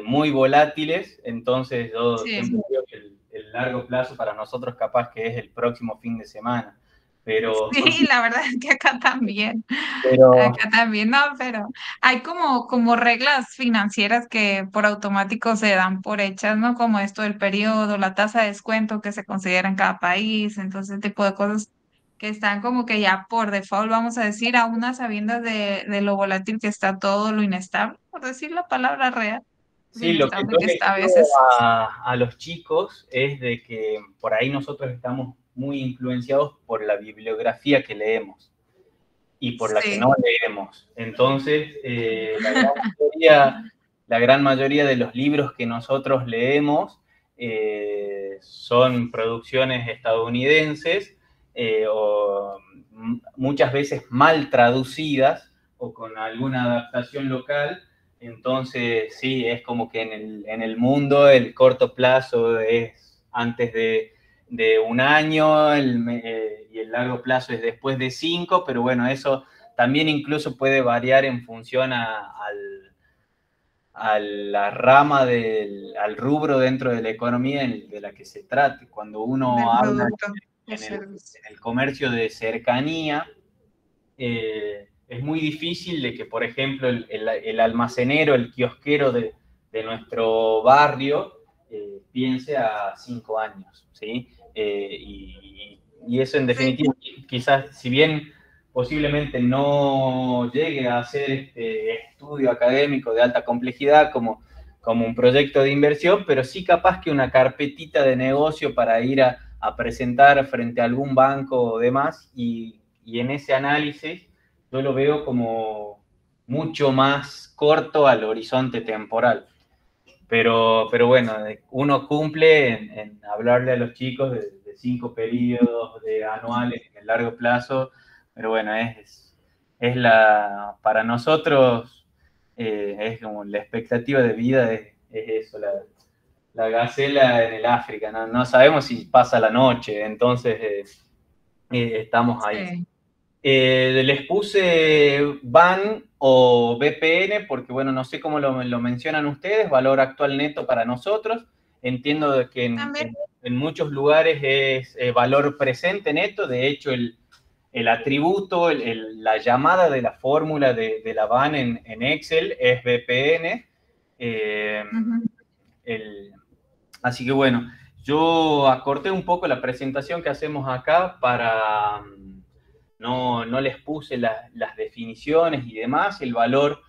muy volátiles, entonces yo siempre Sí. digo que el largo plazo para nosotros capaz que es el próximo fin de semana, pero, Sí, la verdad es que acá también. pero Acá también, no, pero hay como reglas financieras que por automático se dan por hechas, ¿no? Como esto del periodo, la tasa de descuento que se considera en cada país, entonces ese tipo de cosas que están como que ya por default, vamos a decir, a unas sabiendas de lo volátil que está todo, lo inestable, por decir la palabra real, lo sí, lo que inestable yo que les está a digo veces. a los chicos es de que por ahí nosotros estamos muy influenciados por la bibliografía que leemos y por la que Sí. no leemos. Entonces, la gran mayoría de los libros que nosotros leemos son producciones estadounidenses o muchas veces mal traducidas o con alguna adaptación local. Entonces, sí, es como que en el mundo el corto plazo es antes de un año y el largo plazo es después de 5, pero bueno, eso también incluso puede variar en función a la rama al rubro dentro de la economía de la que se trate. Cuando uno Del habla producto o en servicio. el comercio de cercanía, es muy difícil de que, por ejemplo, el almacenero, el kiosquero de nuestro barrio piense a 5 años, ¿sí? Y eso en Sí, definitiva, quizás, si bien posiblemente no llegue a hacer este estudio académico de alta complejidad como un proyecto de inversión, pero sí capaz que una carpetita de negocio para ir a presentar frente a algún banco o demás, y en ese análisis yo lo veo como mucho más corto al horizonte temporal. Pero bueno, uno cumple en hablarle a los chicos de 5 periodos de anuales en el largo plazo, pero bueno, para nosotros es como la expectativa de vida es eso, la gacela en el África, no sabemos si pasa la noche, entonces estamos ahí. sí. Les puse VAN o VPN porque, bueno, no sé cómo lo mencionan ustedes, valor actual neto para nosotros. Entiendo de que en muchos lugares es valor presente neto. De hecho, el atributo, la llamada de la fórmula de la VAN en Excel es VPN. Así que, bueno, yo acorté un poco la presentación que hacemos acá para... No les puse las definiciones y demás. El valor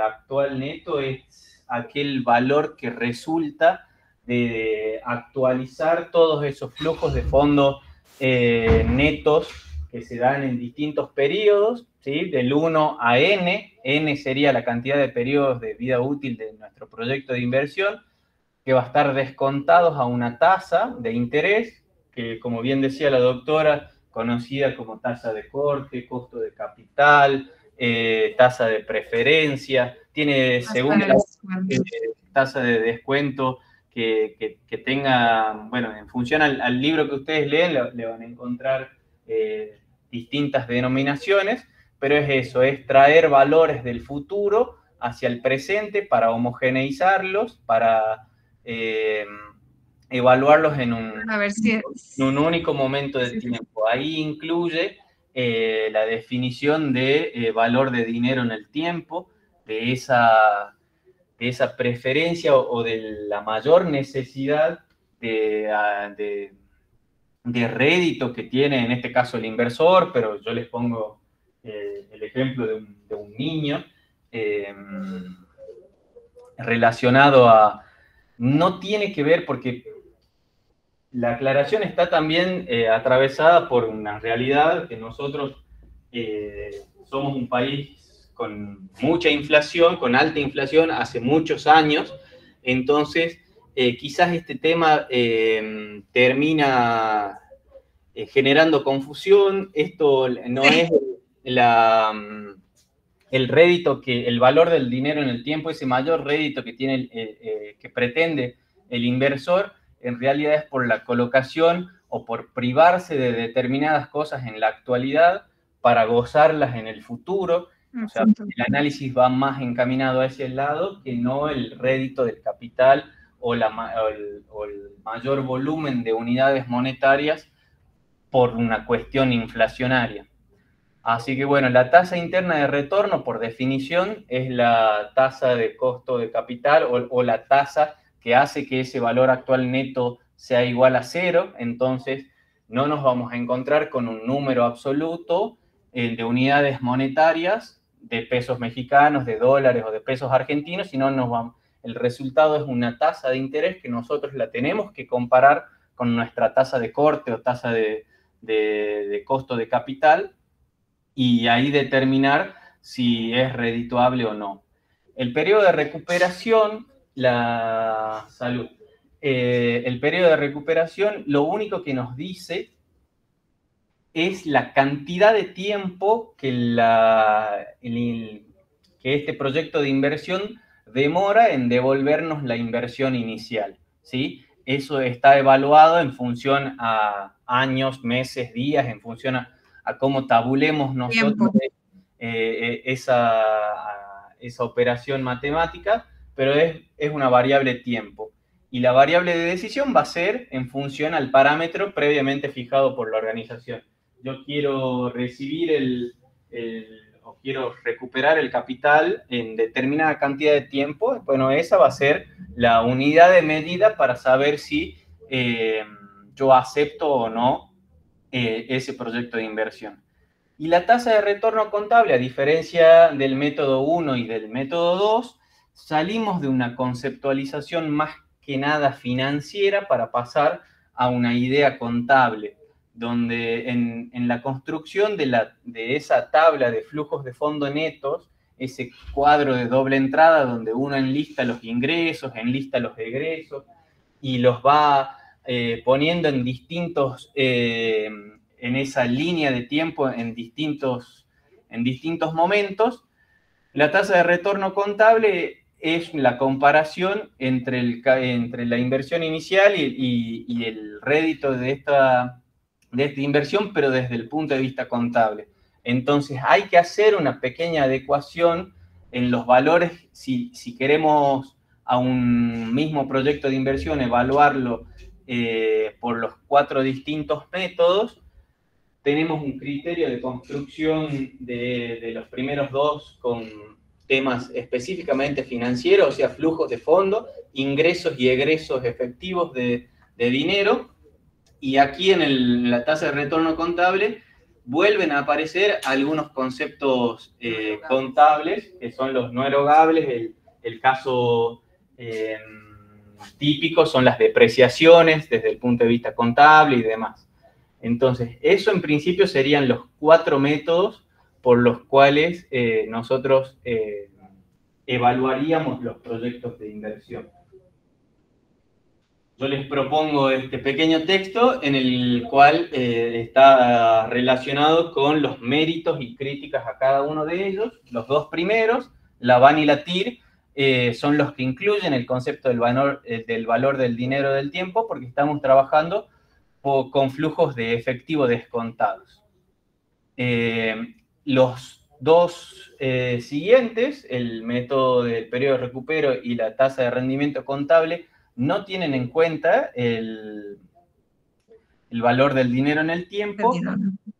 actual neto es aquel valor que resulta de actualizar todos esos flujos de fondos netos que se dan en distintos periodos, ¿sí? Del 1 a n. N sería la cantidad de periodos de vida útil de nuestro proyecto de inversión, que va a estar descontados a una tasa de interés, que, como bien decía la doctora, conocida como tasa de corte, costo de capital, tasa de preferencia, tiene según la tasa de descuento que tenga, bueno, en función al libro que ustedes leen, le van a encontrar distintas denominaciones, pero es eso, es traer valores del futuro hacia el presente para homogeneizarlos, para evaluarlos en un único momento del tiempo. Ahí incluye la definición de valor de dinero en el tiempo, de esa preferencia o de la mayor necesidad de rédito que tiene en este caso el inversor, pero yo les pongo el ejemplo de un niño relacionado a... No tiene que ver porque la aclaración está también atravesada por una realidad que nosotros somos un país con mucha inflación, con alta inflación hace muchos años, entonces quizás este tema termina generando confusión. Esto no es el rédito, el valor del dinero en el tiempo, ese mayor rédito que tiene que pretende el inversor, en realidad es por la colocación o por privarse de determinadas cosas en la actualidad para gozarlas en el futuro. O sea, el análisis va más encaminado a ese lado que no el rédito del capital o el mayor volumen de unidades monetarias por una cuestión inflacionaria. Así que, bueno, la tasa interna de retorno, por definición, es la tasa de costo de capital o la tasa que hace que ese valor actual neto sea igual a cero. Entonces, no nos vamos a encontrar con un número absoluto de unidades monetarias, de pesos mexicanos, de dólares o de pesos argentinos, sino el resultado es una tasa de interés que nosotros la tenemos que comparar con nuestra tasa de corte o tasa de costo de capital, y ahí determinar si es redituable o no. El periodo de recuperación, el periodo de recuperación, lo único que nos dice es la cantidad de tiempo que este proyecto de inversión demora en devolvernos la inversión inicial, ¿sí? Eso está evaluado en función a años, meses, días, en función a cómo tabulemos nosotros esa operación matemática, pero es una variable tiempo. Y la variable de decisión va a ser en función al parámetro previamente fijado por la organización. Yo quiero recibir o quiero recuperar el capital en determinada cantidad de tiempo. Bueno, esa va a ser la unidad de medida para saber si yo acepto o no ese proyecto de inversión. Y la tasa de retorno contable, a diferencia del método 1 y del método 2, salimos de una conceptualización más que nada financiera para pasar a una idea contable, donde en la construcción de esa tabla de flujos de fondo netos, ese cuadro de doble entrada donde uno enlista los ingresos, enlista los egresos y los va poniendo en distintos, en esa línea de tiempo, en distintos momentos. La tasa de retorno contable es la comparación entre la inversión inicial y el rédito de esta inversión, pero desde el punto de vista contable. Entonces hay que hacer una pequeña adecuación en los valores si queremos a un mismo proyecto de inversión evaluarlo por los 4 distintos métodos. Tenemos un criterio de construcción de los primeros 2 con temas específicamente financieros, o sea, flujos de fondo, ingresos y egresos efectivos de dinero. Y aquí en la tasa de retorno contable vuelven a aparecer algunos conceptos contables, que son los no erogables. El caso típico son las depreciaciones desde el punto de vista contable y demás. Entonces, eso en principio serían los 4 métodos por los cuales nosotros evaluaríamos los proyectos de inversión. Yo les propongo este pequeño texto en el cual está relacionado con los méritos y críticas a cada uno de ellos. Los 2 primeros, la VAN y la TIR, son los que incluyen el concepto del valor del dinero del tiempo, porque estamos trabajando con flujos de efectivo descontados. Los 2 siguientes, el método del periodo de recupero y la tasa de rendimiento contable, no tienen en cuenta el valor del dinero en el tiempo.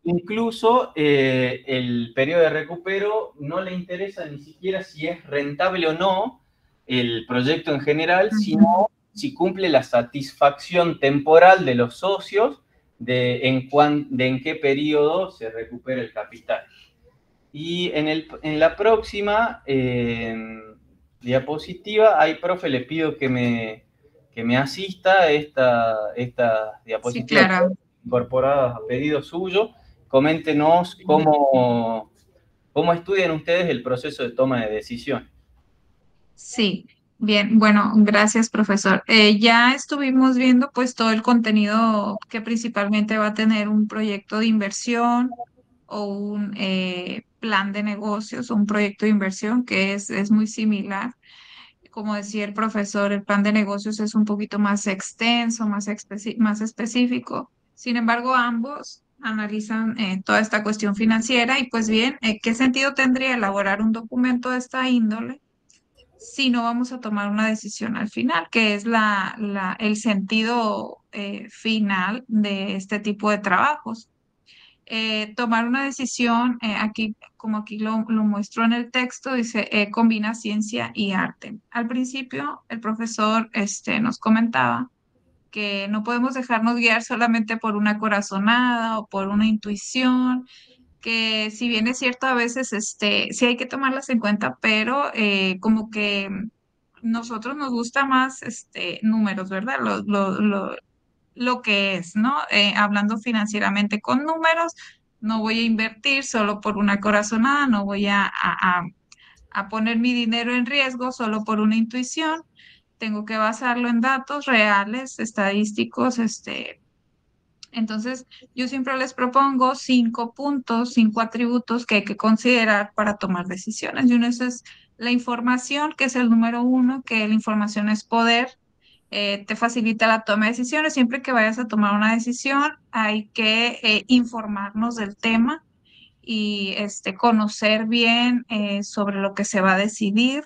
Incluso el periodo de recupero no le interesa ni siquiera si es rentable o no el proyecto en general, sino si cumple la satisfacción temporal de los socios de en qué periodo se recupera el capital. Y en la próxima diapositiva, ahí, profe, le pido que me asista esta diapositiva, Sí, claro. Incorporadas a pedido suyo. Coméntenos cómo estudian ustedes el proceso de toma de decisión. Sí, bien, bueno, gracias, profesor. Ya estuvimos viendo pues todo el contenido que principalmente va a tener un proyecto de inversión o un plan de negocios o un proyecto de inversión que es muy similar. Como decía el profesor, el plan de negocios es un poquito más extenso, más específico. Sin embargo, ambos analizan toda esta cuestión financiera y pues bien, ¿qué sentido tendría elaborar un documento de esta índole si no vamos a tomar una decisión al final, que es el sentido final de este tipo de trabajos? Tomar una decisión, aquí, como aquí lo muestro en el texto, dice, combina ciencia y arte. Al principio, el profesor nos comentaba que no podemos dejarnos guiar solamente por una corazonada o por una intuición, que si bien es cierto, a veces sí hay que tomarlas en cuenta, pero como que nosotros nos gusta más números, ¿verdad? Lo que es, ¿no? Hablando financieramente con números, no voy a invertir solo por una corazonada, no voy a poner mi dinero en riesgo solo por una intuición, tengo que basarlo en datos reales, estadísticos, entonces, yo siempre les propongo 5 puntos, 5 atributos que hay que considerar para tomar decisiones. Y uno es la información, que es el número 1, que la información es poder, te facilita la toma de decisiones. Siempre que vayas a tomar una decisión, hay que informarnos del tema y conocer bien sobre lo que se va a decidir.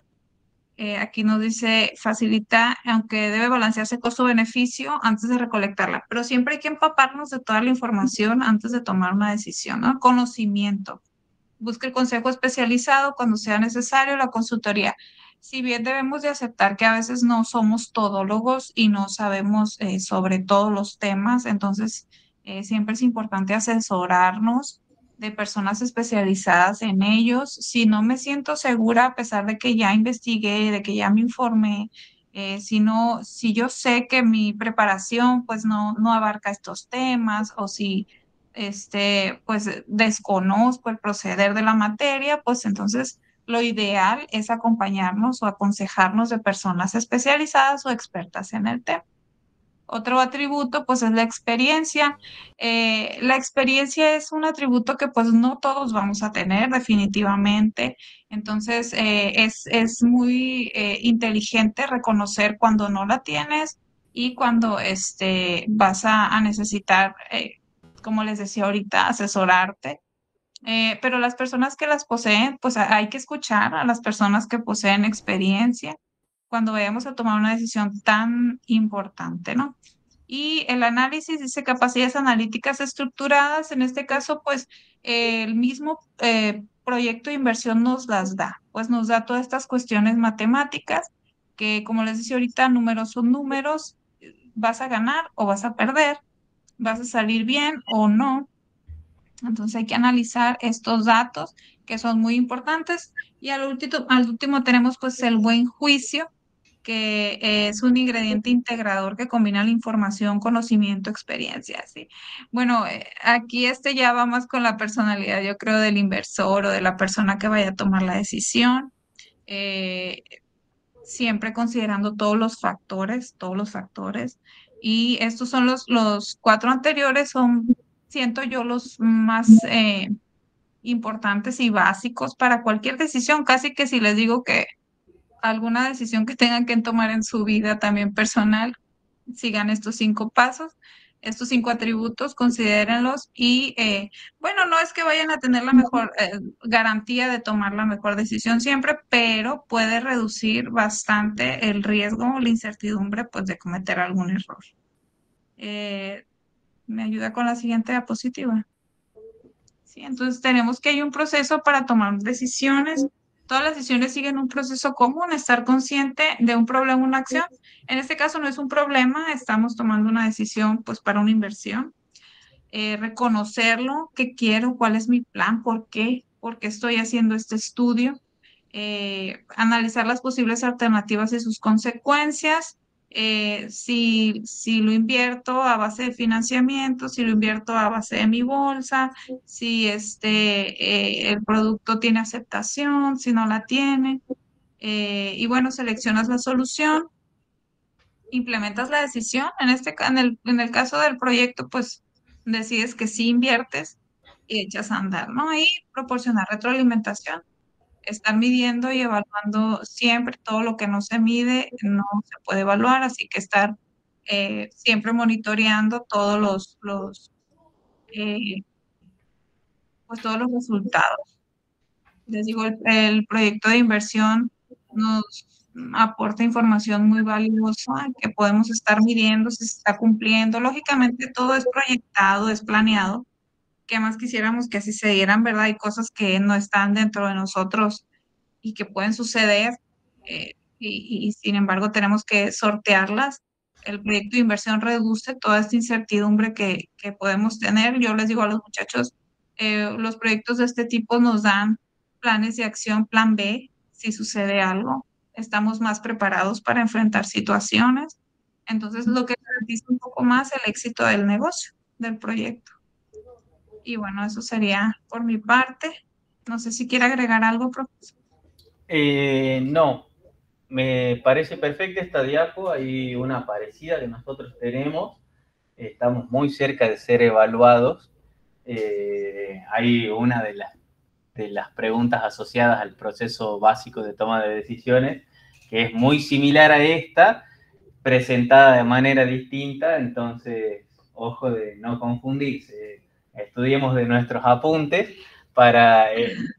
Aquí nos dice facilita, aunque debe balancearse costo-beneficio antes de recolectarla, pero siempre hay que empaparnos de toda la información antes de tomar una decisión, ¿no? Conocimiento. Busca el consejo especializado cuando sea necesario, la consultoría. Si bien debemos de aceptar que a veces no somos todólogos y no sabemos sobre todos los temas, entonces siempre es importante asesorarnos de personas especializadas en ellos. Si no me siento segura, a pesar de que ya investigué, de que ya me informé, si yo sé que mi preparación pues no abarca estos temas o si pues desconozco el proceder de la materia, pues entonces lo ideal es acompañarnos o aconsejarnos de personas especializadas o expertas en el tema. Otro atributo, pues, es la experiencia. La experiencia es un atributo que, pues, no todos vamos a tener definitivamente. Entonces, es muy inteligente reconocer cuando no la tienes y cuando vas a necesitar, como les decía ahorita, asesorarte pero las personas que las poseen, pues hay que escuchar a las personas que poseen experiencia cuando vayamos a tomar una decisión tan importante, ¿no? Y el análisis dice capacidades analíticas estructuradas, en este caso, pues el mismo proyecto de inversión nos las da, pues nos da todas estas cuestiones matemáticas que, como les decía ahorita, números son números, vas a ganar o vas a perder, vas a salir bien o no. Entonces hay que analizar estos datos que son muy importantes y al último tenemos pues el buen juicio, que es un ingrediente integrador que combina la información, conocimiento, experiencia, ¿sí? Bueno, aquí ya va más con la personalidad, yo creo, del inversor o de la persona que vaya a tomar la decisión, eh, siempre considerando todos los factores, y estos son los cuatro anteriores, son, siento yo, los más importantes y básicos para cualquier decisión, casi que si les digo que alguna decisión que tengan que tomar en su vida también personal, sigan estos 5 pasos, estos 5 atributos, considérenlos y, bueno, no es que vayan a tener la mejor garantía de tomar la mejor decisión siempre, pero puede reducir bastante el riesgo o la incertidumbre, pues, de cometer algún error. ¿Me ayuda con la siguiente diapositiva? Sí, entonces tenemos que hay un proceso para tomar decisiones. Todas las decisiones siguen un proceso común, estar consciente de un problema, una acción. En este caso no es un problema, estamos tomando una decisión pues para una inversión. Reconocerlo, qué quiero, cuál es mi plan, por qué estoy haciendo este estudio, analizar las posibles alternativas y sus consecuencias, si lo invierto a base de financiamiento, si lo invierto a base de mi bolsa, si el producto tiene aceptación, si no la tiene, y bueno, seleccionas la solución, implementas la decisión. En el caso del proyecto, pues decides que sí inviertes y echas a andar, ¿no? Y proporcionar retroalimentación, estar midiendo y evaluando siempre todo lo que no se mide, no se puede evaluar, así que estar siempre monitoreando eh, pues todos los resultados. Les digo, el proyecto de inversión nos aporta información muy valiosa que podemos estar midiendo si se está cumpliendo. Lógicamente todo es proyectado, es planeado. ¿Qué más quisiéramos que así se dieran, verdad? Hay cosas que no están dentro de nosotros y que pueden suceder, y sin embargo tenemos que sortearlas. El proyecto de inversión reduce toda esta incertidumbre que podemos tener. Yo les digo a los muchachos, los proyectos de este tipo nos dan planes de acción, plan B, si sucede algo. Estamos más preparados para enfrentar situaciones. Entonces, lo que garantiza un poco más el éxito del negocio, del proyecto. Y bueno, eso sería por mi parte. No sé si quiere agregar algo, profesor. No, me parece perfecta esta diapo. Hay una parecida que nosotros tenemos. Estamos muy cerca de ser evaluados. Hay una de las preguntas asociadas al proceso básico de toma de decisiones que es muy similar a esta, presentada de manera distinta. Entonces, ojo de no confundirse. Estudiemos de nuestros apuntes para,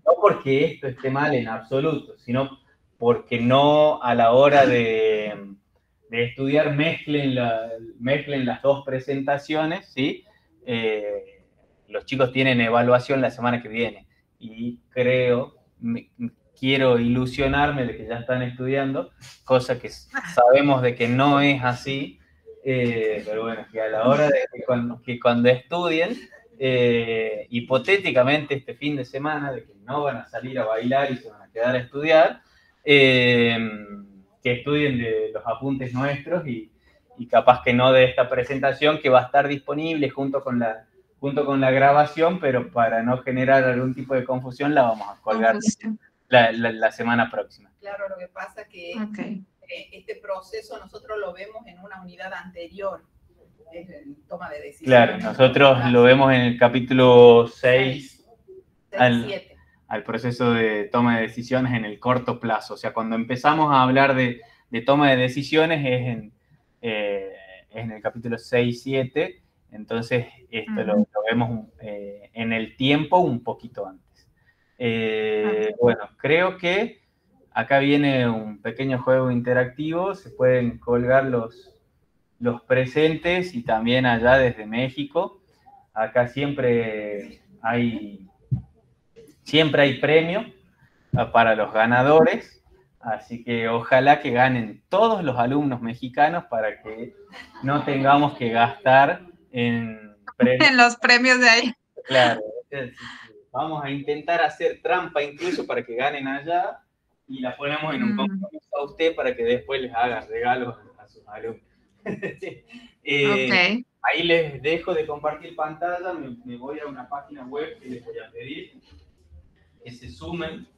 no porque esto esté mal en absoluto, sino porque no a la hora de estudiar mezclen las dos presentaciones, ¿sí? Los chicos tienen evaluación la semana que viene y quiero ilusionarme de que ya están estudiando, cosa que sabemos de que no es así, pero bueno, que a la hora de que cuando estudien, hipotéticamente este fin de semana, de que no van a salir a bailar y se van a quedar a estudiar, que estudien de los apuntes nuestros y capaz que no de esta presentación que va a estar disponible junto con la grabación, pero para no generar algún tipo de confusión la vamos a colgar la semana próxima. Claro, lo que pasa que este proceso nosotros lo vemos en una unidad anterior, toma de decisiones. Claro, nosotros lo vemos en el capítulo 6, 7. Al proceso de toma de decisiones en el corto plazo. O sea, cuando empezamos a hablar de toma de decisiones es en el capítulo 6, 7, Entonces, esto lo vemos en el tiempo un poquito antes. Bueno, creo que acá viene un pequeño juego interactivo. Se pueden colgar los presentes y también allá desde México. Acá siempre hay premio para los ganadores. Así que ojalá que ganen todos los alumnos mexicanos para que no tengamos que gastar en los premios de ahí. Claro, vamos a intentar hacer trampa incluso para que ganen allá y la ponemos en un compromiso a usted para que después les haga regalos a sus alumnos. Okay. Ahí les dejo de compartir pantalla, me voy a una página web que les voy a pedir que se sumen.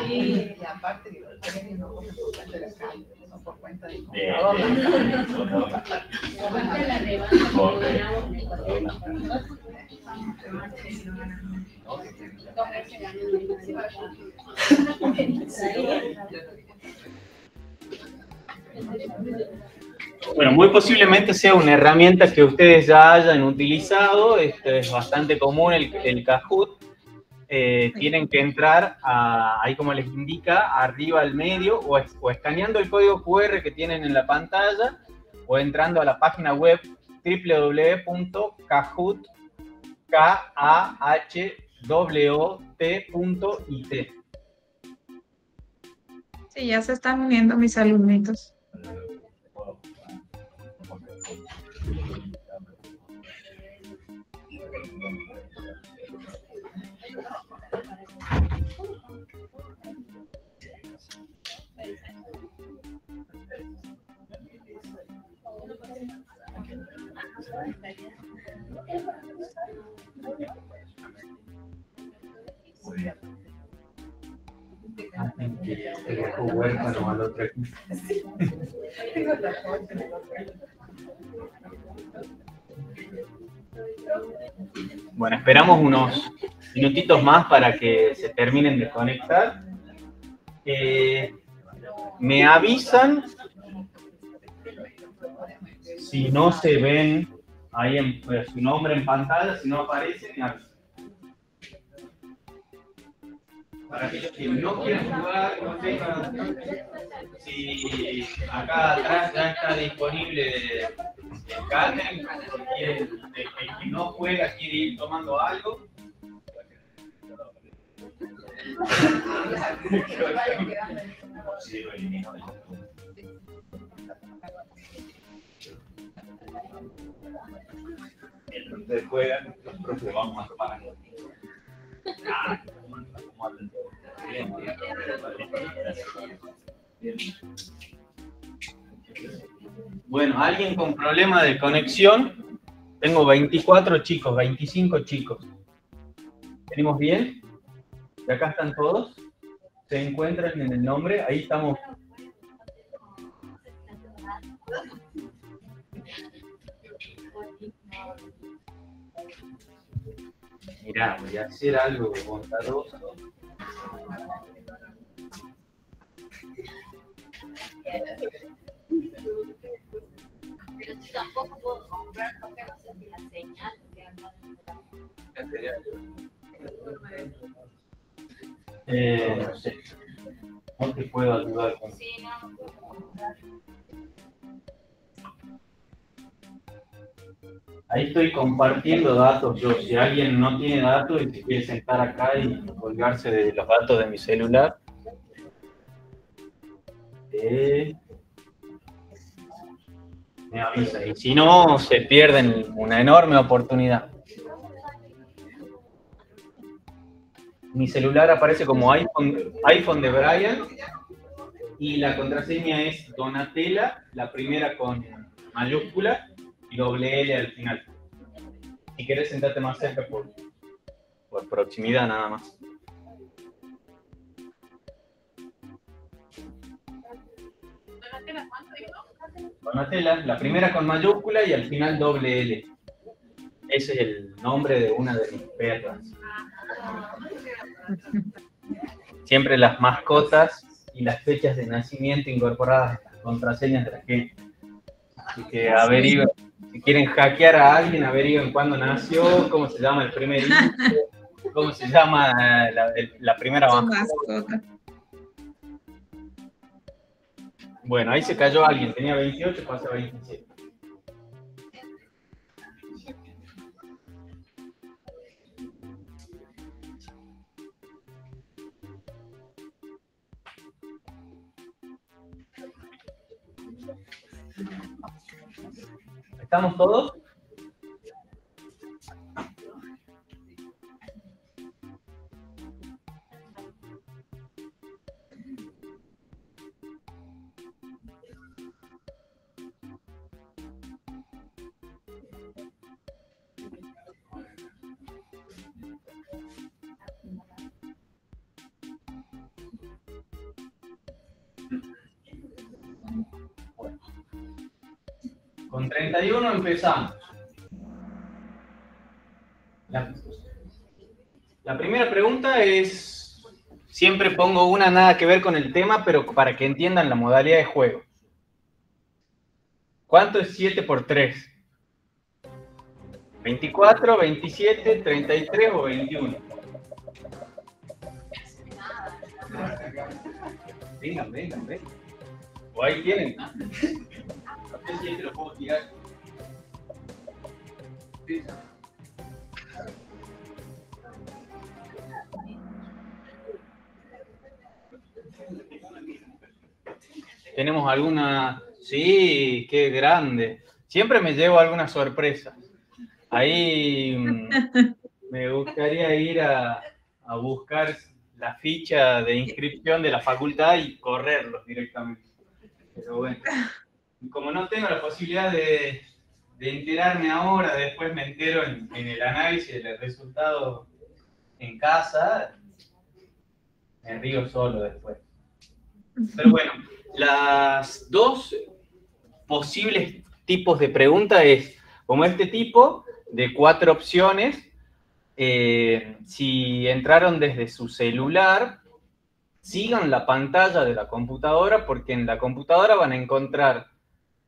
Y aparte que los premios no cogen por cuenta de la calle, no por cuenta del Bueno, muy posiblemente sea una herramienta que ustedes ya hayan utilizado. Es bastante común el Kahoot. Tienen que entrar ahí como les indica, arriba al medio, o escaneando el código QR que tienen en la pantalla, o entrando a la página web www.kahoot.it. Sí, ya se están uniendo mis alumnitos. Te dejo huérfano al otro aquí. Bueno, esperamos unos minutitos más para que se terminen de conectar. Me avisan si no se ven ahí su nombre en pantalla, si no aparece, me avisan. Para aquellos que no quieran jugar, no tengan, si acá atrás ya está disponible el catering, si el que no juega quiere ir tomando algo. Mientras ustedes juegan, nosotros le vamos a tomar. Bueno, alguien con problema de conexión. Tengo 24 chicos, 25 chicos. ¿Venimos bien? ¿Y acá están todos? ¿Se encuentran en el nombre? Ahí estamos. Mirá, voy a hacer algo bondadoso. Pero yo tampoco puedo comprar porque no sé si la señal no sé. No te puedo ayudar con... Sí, no puedo comprar. Ahí estoy compartiendo datos yo. Si alguien no tiene datos y se quiere sentar acá y colgarse de los datos de mi celular. Me avisa. Y si no, se pierden una enorme oportunidad. Mi celular aparece como iPhone de Brian y la contraseña es Donatella, la primera con mayúscula, y doble L al final. Si querés sentarte más cerca por proximidad nada más. Donatella, la primera con mayúscula y al final doble L. Ese es el nombre de una de mis perras. Siempre las mascotas y las fechas de nacimiento incorporadas en las contraseñas de la gente. Así que averigüen, si quieren hackear a alguien, averigüen cuándo nació, cómo se llama el primer hijo, cómo se llama la primera mascota. Bueno, ahí se cayó alguien, tenía 28, pasa a 27. ¿Estamos todos? Con 31 empezamos. La primera pregunta es, siempre pongo una nada que ver con el tema, pero para que entiendan la modalidad de juego. ¿Cuánto es 7 por 3? ¿24, 27, 33 o 21? Vengan. O ahí tienen. No sé si este lo puedo tirar. Sí. ¿Tenemos alguna? Sí, qué grande. Siempre me llevo alguna sorpresa. Ahí me gustaría ir a buscar la ficha de inscripción de la facultad y correrlos directamente. Pero bueno, como no tengo la posibilidad de enterarme ahora, después me entero en el análisis del resultado en casa, me río solo después. Pero bueno, las dos posibles tipos de pregunta es, como este tipo, de 4 opciones. Si entraron desde su celular, sigan la pantalla de la computadora, porque en la computadora van a encontrar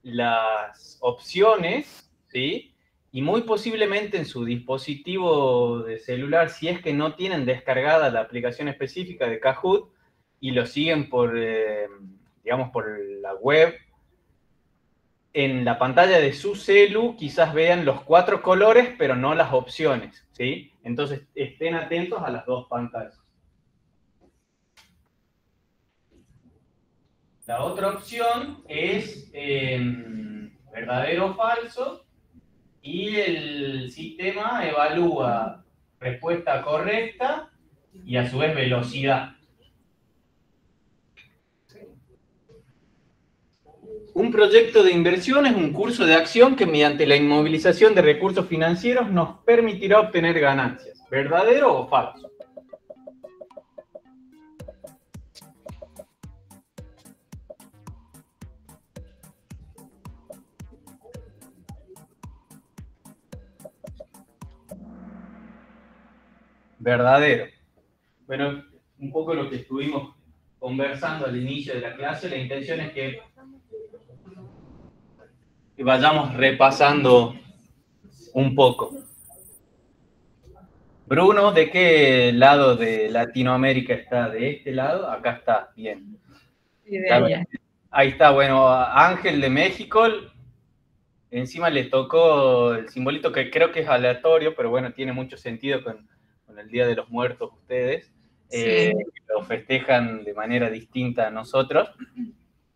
las opciones, ¿sí? Y muy posiblemente en su dispositivo de celular, si es que no tienen descargada la aplicación específica de Kahoot y lo siguen por, digamos, por la web, en la pantalla de su celu quizás vean los 4 colores, pero no las opciones, ¿sí? Entonces, estén atentos a las dos pantallas. La otra opción es verdadero o falso, y el sistema evalúa respuesta correcta y a su vez velocidad. Un proyecto de inversión es un curso de acción que mediante la inmovilización de recursos financieros nos permitirá obtener ganancias. ¿Verdadero o falso? Verdadero. Bueno, un poco lo que estuvimos conversando al inicio de la clase, la intención es que vayamos repasando un poco. Bruno, ¿de qué lado de Latinoamérica está? ¿De este lado? Acá está, bien. Y de allá. Ahí está, bueno, Ángel de México, encima le tocó el simbolito que creo que es aleatorio, pero bueno, tiene mucho sentido con el Día de los Muertos ustedes. Sí. Lo festejan de manera distinta a nosotros.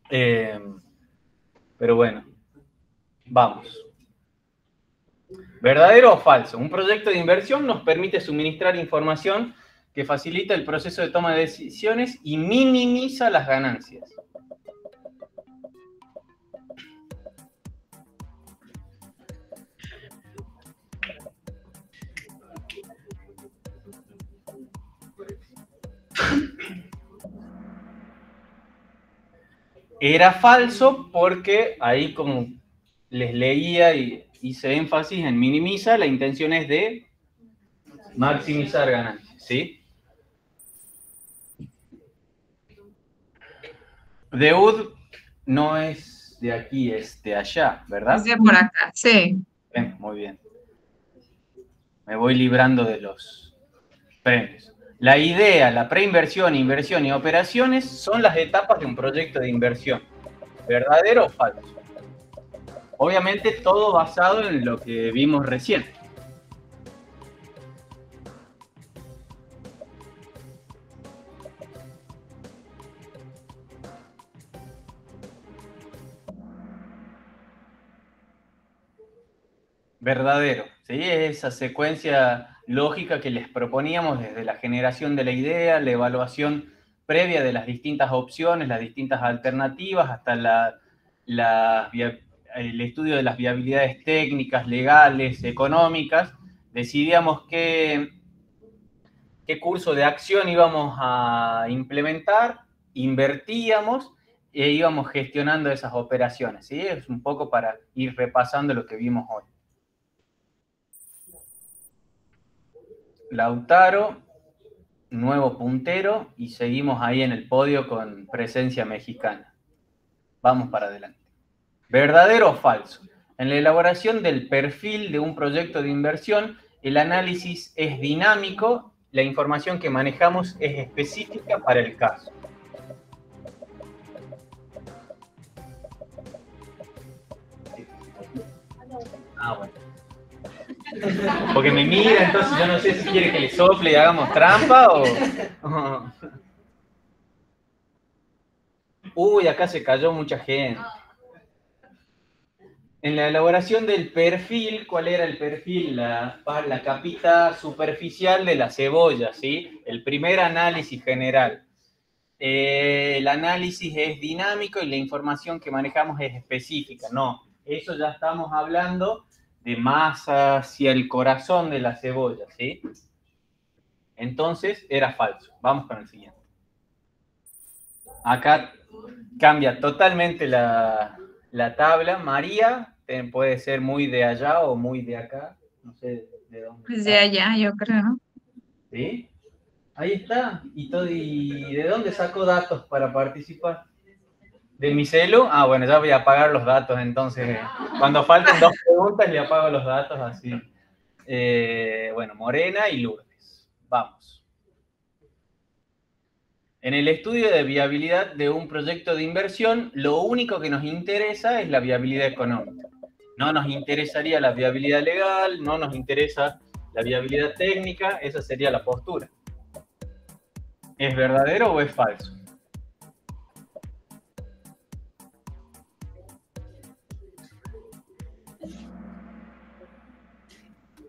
Pero bueno, vamos. ¿Verdadero o falso? Un proyecto de inversión nos permite suministrar información que facilita el proceso de toma de decisiones y minimiza las ganancias. Era falso porque ahí, como les leía y hice énfasis en minimiza, la intención es de maximizar ganancias, ¿sí? Deud no es de aquí, es de allá, ¿verdad? Es de por acá, sí. Bien, muy bien. Me voy librando de los premios. La idea, la preinversión, inversión y operaciones son las etapas de un proyecto de inversión. ¿Verdadero o falso? Obviamente todo basado en lo que vimos recién. Verdadero, ¿sí? Esa secuencia lógica que les proponíamos desde la generación de la idea, la evaluación previa de las distintas opciones, las distintas alternativas, hasta el estudio de las viabilidades técnicas, legales, económicas. Decidíamos qué curso de acción íbamos a implementar, invertíamos e íbamos gestionando esas operaciones, ¿sí? Es un poco para ir repasando lo que vimos hoy. Lautaro, nuevo puntero, y seguimos ahí en el podio con presencia mexicana. Vamos para adelante. ¿Verdadero o falso? En la elaboración del perfil de un proyecto de inversión, el análisis es dinámico, la información que manejamos es específica para el caso. Ah, bueno. Porque me mira, entonces yo no sé si quiere que le sople y hagamos trampa o... Uy, acá se cayó mucha gente. En la elaboración del perfil, ¿cuál era el perfil? La capita superficial de la cebolla, ¿sí? El primer análisis general. El análisis es dinámico y la información que manejamos es específica. No, eso ya estamos hablando de más hacia el corazón de la cebolla, ¿sí? Entonces, era falso. Vamos con el siguiente. Acá cambia totalmente la tabla. María puede ser muy de allá o muy de acá. No sé de dónde Pues está. de allá, yo creo, ¿no? ¿Sí? Ahí está. ¿Y de dónde sacó datos para participar? ¿De mi celu? Ah, bueno, ya voy a apagar los datos, entonces. Cuando falten 2 preguntas, le apago los datos así. Bueno, Morena y Lourdes. Vamos. En el estudio de viabilidad de un proyecto de inversión, lo único que nos interesa es la viabilidad económica. No nos interesaría la viabilidad legal, no nos interesa la viabilidad técnica, esa sería la postura. ¿Es verdadero o es falso?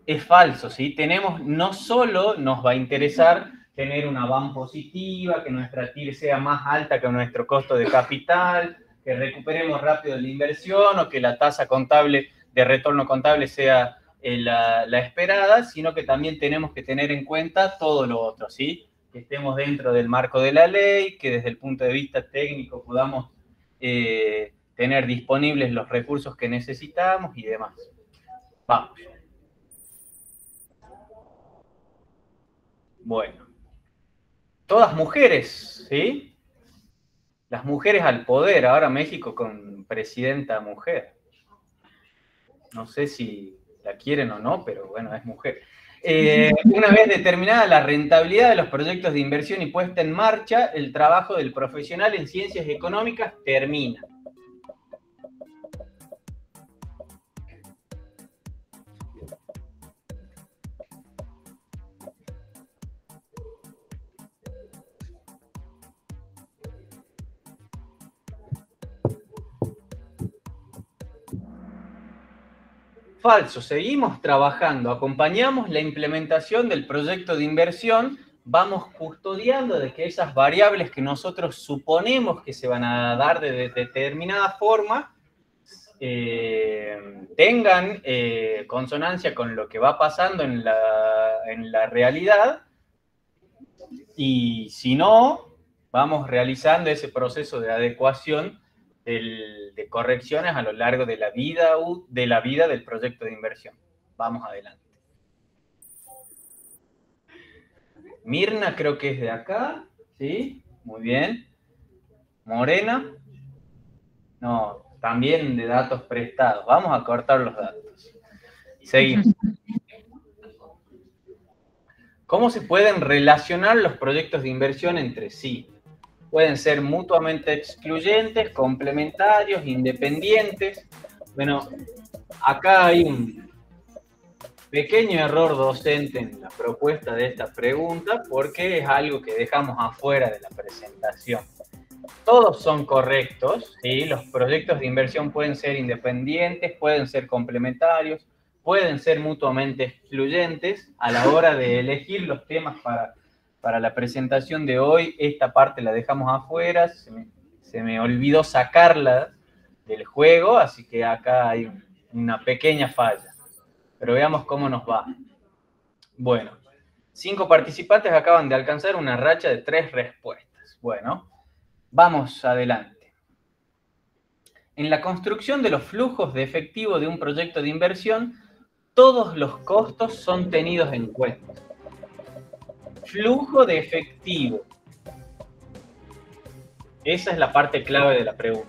Es falso, ¿sí? No solo nos va a interesar tener una BAM positiva, que nuestra TIR sea más alta que nuestro costo de capital, que recuperemos rápido la inversión o que la tasa contable de retorno contable sea la esperada, sino que también tenemos que tener en cuenta todo lo otro, ¿sí? Que estemos dentro del marco de la ley, que desde el punto de vista técnico podamos tener disponibles los recursos que necesitamos y demás. Vamos. Bueno, todas mujeres, ¿sí? Las mujeres al poder, ahora México con presidenta mujer. No sé si la quieren o no, pero bueno, es mujer. Una vez determinada la rentabilidad de los proyectos de inversión y puesta en marcha, el trabajo del profesional en ciencias económicas termina. Falso, seguimos trabajando, acompañamos la implementación del proyecto de inversión, vamos custodiando de que esas variables que nosotros suponemos que se van a dar de determinada forma tengan consonancia con lo que va pasando en la realidad, y si no, vamos realizando ese proceso de adecuación de correcciones a lo largo de la vida del proyecto de inversión. Vamos adelante. Mirna creo que es de acá, ¿sí? Muy bien. Morena. No, también de datos prestados. Vamos a cortar los datos. Seguimos. ¿Cómo se pueden relacionar los proyectos de inversión entre sí? Pueden ser mutuamente excluyentes, complementarios, independientes. Bueno, acá hay un pequeño error docente en la propuesta de esta pregunta porque es algo que dejamos afuera de la presentación. Todos son correctos, ¿sí? Los proyectos de inversión pueden ser independientes, pueden ser complementarios, pueden ser mutuamente excluyentes. A la hora de elegir los temas para la presentación de hoy, esta parte la dejamos afuera, se me olvidó sacarla del juego, así que acá hay una pequeña falla. Pero veamos cómo nos va. Bueno, 5 participantes acaban de alcanzar una racha de 3 respuestas. Bueno, vamos adelante. En la construcción de los flujos de efectivo de un proyecto de inversión, todos los costos son tenidos en cuenta. Flujo de efectivo. Esa es la parte clave de la pregunta.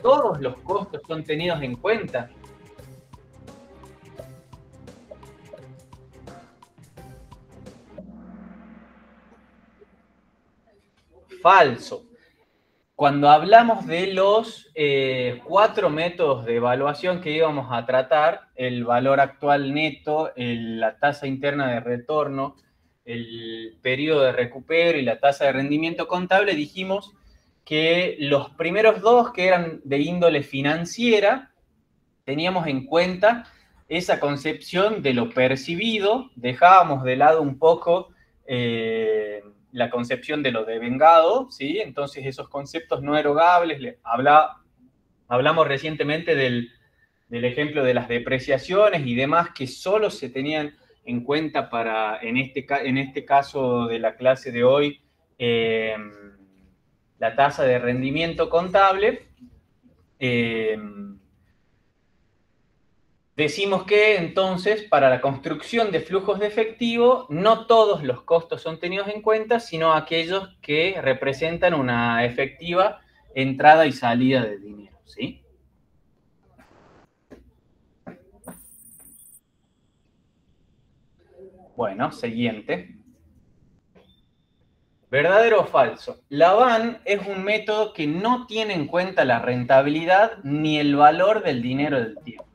¿Todos los costos son tenidos en cuenta? Falso. Cuando hablamos de los 4 métodos de evaluación que íbamos a tratar, el valor actual neto, la tasa interna de retorno, el periodo de recupero y la tasa de rendimiento contable, dijimos que los primeros 2, que eran de índole financiera, teníamos en cuenta esa concepción de lo percibido, dejábamos de lado un poco la concepción de lo devengado, ¿sí? Entonces esos conceptos no erogables, hablamos recientemente del ejemplo de las depreciaciones y demás que solo se tenían en cuenta para, en este caso de la clase de hoy, la tasa de rendimiento contable. Decimos que entonces para la construcción de flujos de efectivo no todos los costos son tenidos en cuenta, sino aquellos que representan una efectiva entrada y salida de dinero, ¿sí? Bueno, siguiente. ¿Verdadero o falso? La VAN es un método que no tiene en cuenta la rentabilidad ni el valor del dinero del tiempo.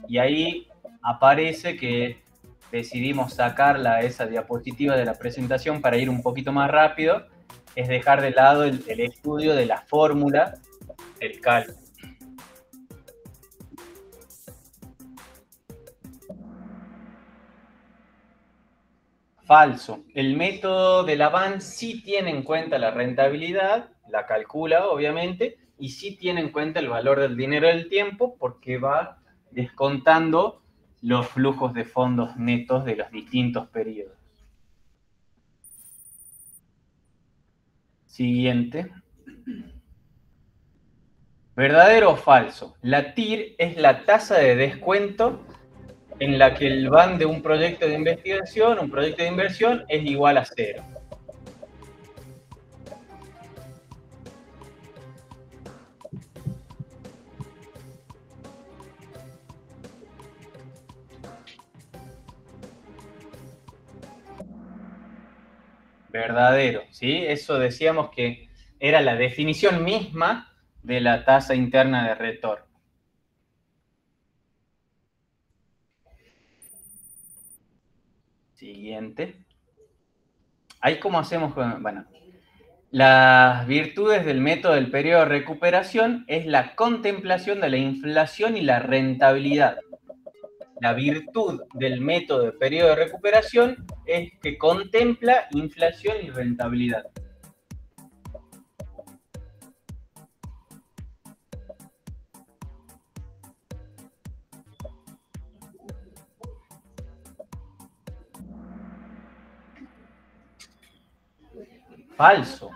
Y ahí aparece que decidimos sacarla esa diapositiva de la presentación para ir un poquito más rápido, es dejar de lado el estudio de la fórmula del cálculo. Falso. El método de la VAN sí tiene en cuenta la rentabilidad, la calcula obviamente, y sí tiene en cuenta el valor del dinero del tiempo porque va descontando los flujos de fondos netos de los distintos periodos. Siguiente. ¿Verdadero o falso? La TIR es la tasa de descuento en la que el VAN de un proyecto de investigación, un proyecto de inversión, es igual a 0. Verdadero, ¿sí? Eso decíamos que era la definición misma de la tasa interna de retorno. Siguiente. Ahí cómo hacemos con... Bueno, las virtudes del método del periodo de recuperación es la contemplación de la inflación y la rentabilidad. La virtud del método de periodo de recuperación es que contempla inflación y rentabilidad. Falso.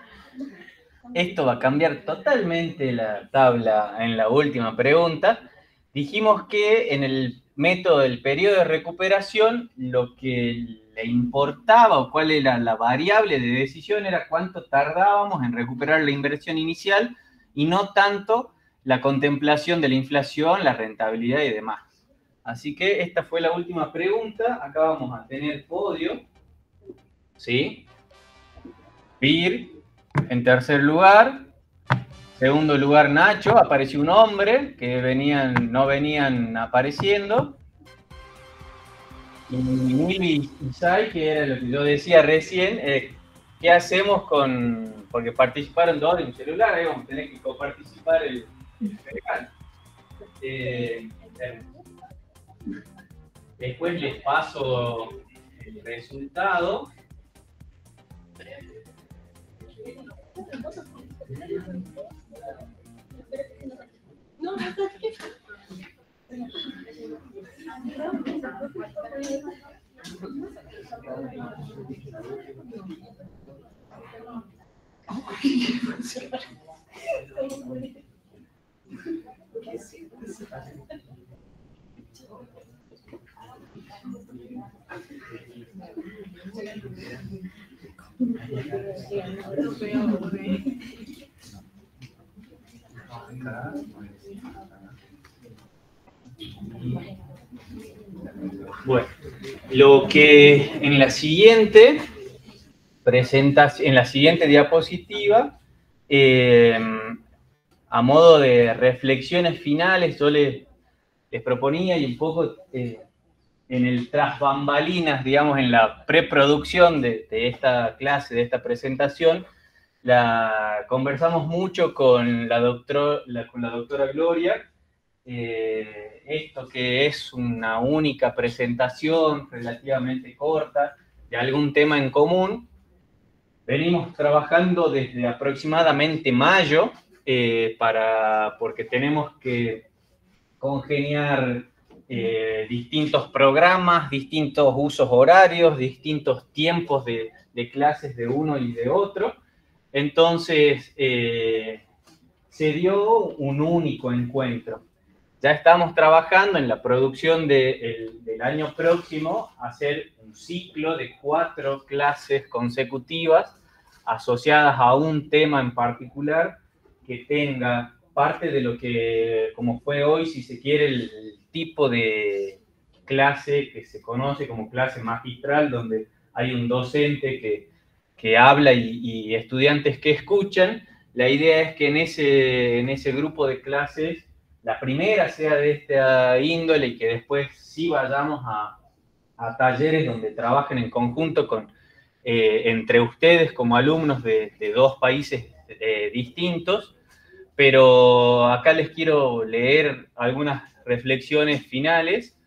esto va a cambiar totalmente la tabla en la última pregunta. Dijimos que en el método del periodo de recuperación, lo que le importaba o cuál era la variable de decisión era cuánto tardábamos en recuperar la inversión inicial y no tanto la contemplación de la inflación, la rentabilidad y demás. Así que esta fue la última pregunta. Acá vamos a tener podio. ¿Sí? Bir en tercer lugar. Segundo lugar, Nacho. Apareció un hombre que no venían apareciendo. Y Mili y Sai, que era lo que yo decía recién, ¿qué hacemos con...? Porque participaron dos en un celular, ahí vamos a tener que coparticipar el federal. Después les paso el resultado. Bueno, lo que en la siguiente presentación, en la siguiente diapositiva, a modo de reflexiones finales, yo les proponía y un poco en el tras bambalinas, digamos, en la preproducción de esta clase, de esta presentación, la conversamos mucho con la doctora Gloria. Esto que es una única presentación relativamente corta de algún tema en común, venimos trabajando desde aproximadamente mayo, porque tenemos que congeniar distintos programas, distintos usos horarios, distintos tiempos de clases de uno y de otro. Entonces, se dio un único encuentro. Ya estamos trabajando en la producción del año próximo, hacer un ciclo de 4 clases consecutivas asociadas a un tema en particular que tenga parte de lo que, como fue hoy, si se quiere, el tipo de clase que se conoce como clase magistral, donde hay un docente que habla y estudiantes que escuchan. La idea es que en ese grupo de clases la primera sea de esta índole y que después sí vayamos a talleres donde trabajen en conjunto entre ustedes como alumnos de 2 países distintos. Pero acá les quiero leer algunas reflexiones finales.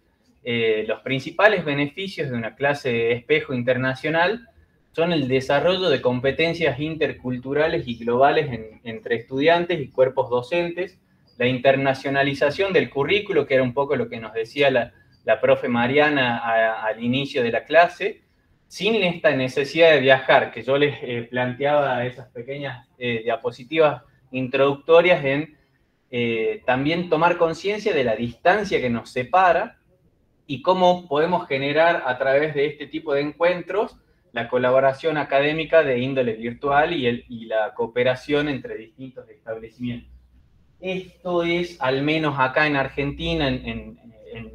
Los principales beneficios de una clase espejo internacional son el desarrollo de competencias interculturales y globales entre estudiantes y cuerpos docentes, la internacionalización del currículo, que era un poco lo que nos decía la profe Mariana al inicio de la clase, sin esta necesidad de viajar, que yo les planteaba esas pequeñas diapositivas introductorias en también tomar conciencia de la distancia que nos separa y cómo podemos generar a través de este tipo de encuentros la colaboración académica de índole virtual y la cooperación entre distintos establecimientos. Esto es, al menos acá en Argentina, en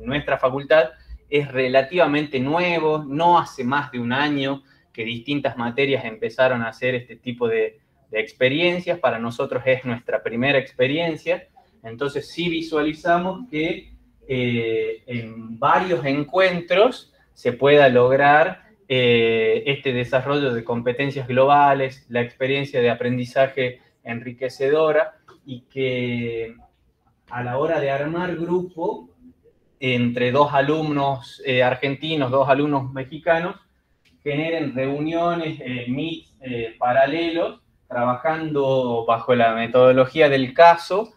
nuestra facultad, es relativamente nuevo, no hace más de un año que distintas materias empezaron a hacer este tipo de experiencias. Para nosotros es nuestra primera experiencia, entonces sí visualizamos que en varios encuentros se pueda lograr este desarrollo de competencias globales, la experiencia de aprendizaje enriquecedora, y que a la hora de armar grupo entre 2 alumnos argentinos, 2 alumnos mexicanos, generen reuniones, meets paralelos, trabajando bajo la metodología del caso,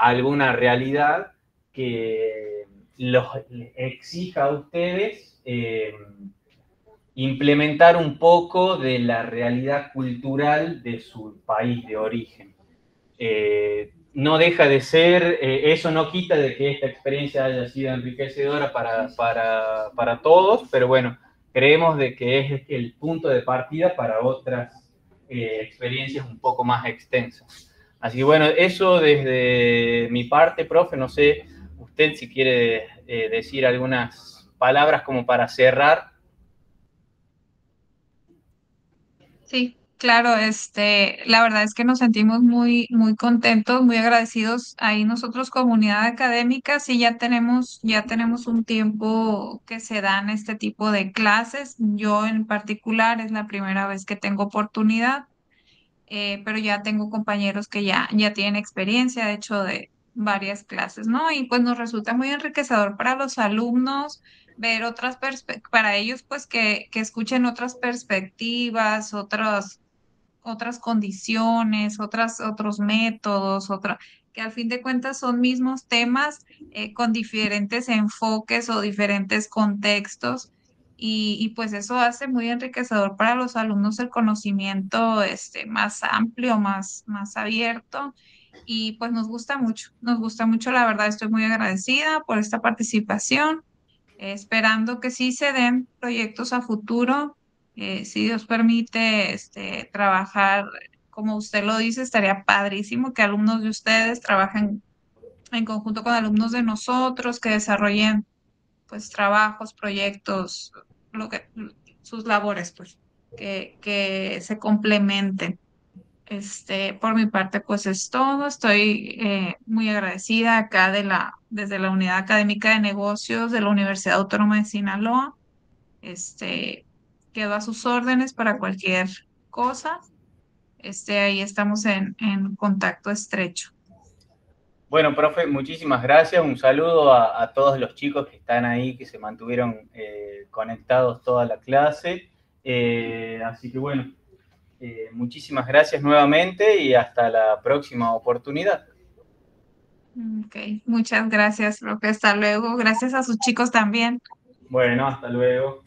alguna realidad que los exija a ustedes implementar un poco de la realidad cultural de su país de origen. No deja de ser, eso no quita de que esta experiencia haya sido enriquecedora para todos, pero bueno, creemos de que es el punto de partida para otras experiencias un poco más extensas. Así que bueno, eso desde mi parte, profe, no sé, usted si quiere decir algunas palabras como para cerrar. Sí, claro, la verdad es que nos sentimos muy, muy contentos, muy agradecidos. Ahí nosotros, comunidad académica, sí ya tenemos un tiempo que se dan este tipo de clases. Yo en particular es la primera vez que tengo oportunidad, pero ya tengo compañeros que ya tienen experiencia, de hecho, de varias clases, ¿no? Y pues nos resulta muy enriquecedor para los alumnos ver otras perspectivas, para ellos, pues que escuchen otras perspectivas, otras condiciones, otros métodos, que al fin de cuentas son mismos temas con diferentes enfoques o diferentes contextos. Y pues eso hace muy enriquecedor para los alumnos el conocimiento más amplio, más abierto. Y pues nos gusta mucho, la verdad, estoy muy agradecida por esta participación, esperando que sí se den proyectos a futuro, si Dios permite, trabajar, como usted lo dice, estaría padrísimo que alumnos de ustedes trabajen en conjunto con alumnos de nosotros, que desarrollen pues trabajos, proyectos, lo que, sus labores, pues, que se complementen. Por mi parte, pues es todo. Estoy muy agradecida acá desde la Unidad Académica de Negocios de la Universidad Autónoma de Sinaloa. Este, Quedo a sus órdenes para cualquier cosa. Ahí estamos en contacto estrecho. Bueno, profe, muchísimas gracias. Un saludo a todos los chicos que están ahí, que se mantuvieron conectados toda la clase. Así que bueno, muchísimas gracias nuevamente y hasta la próxima oportunidad. Ok, muchas gracias, profe. Hasta luego. Gracias a sus chicos también. Bueno, hasta luego.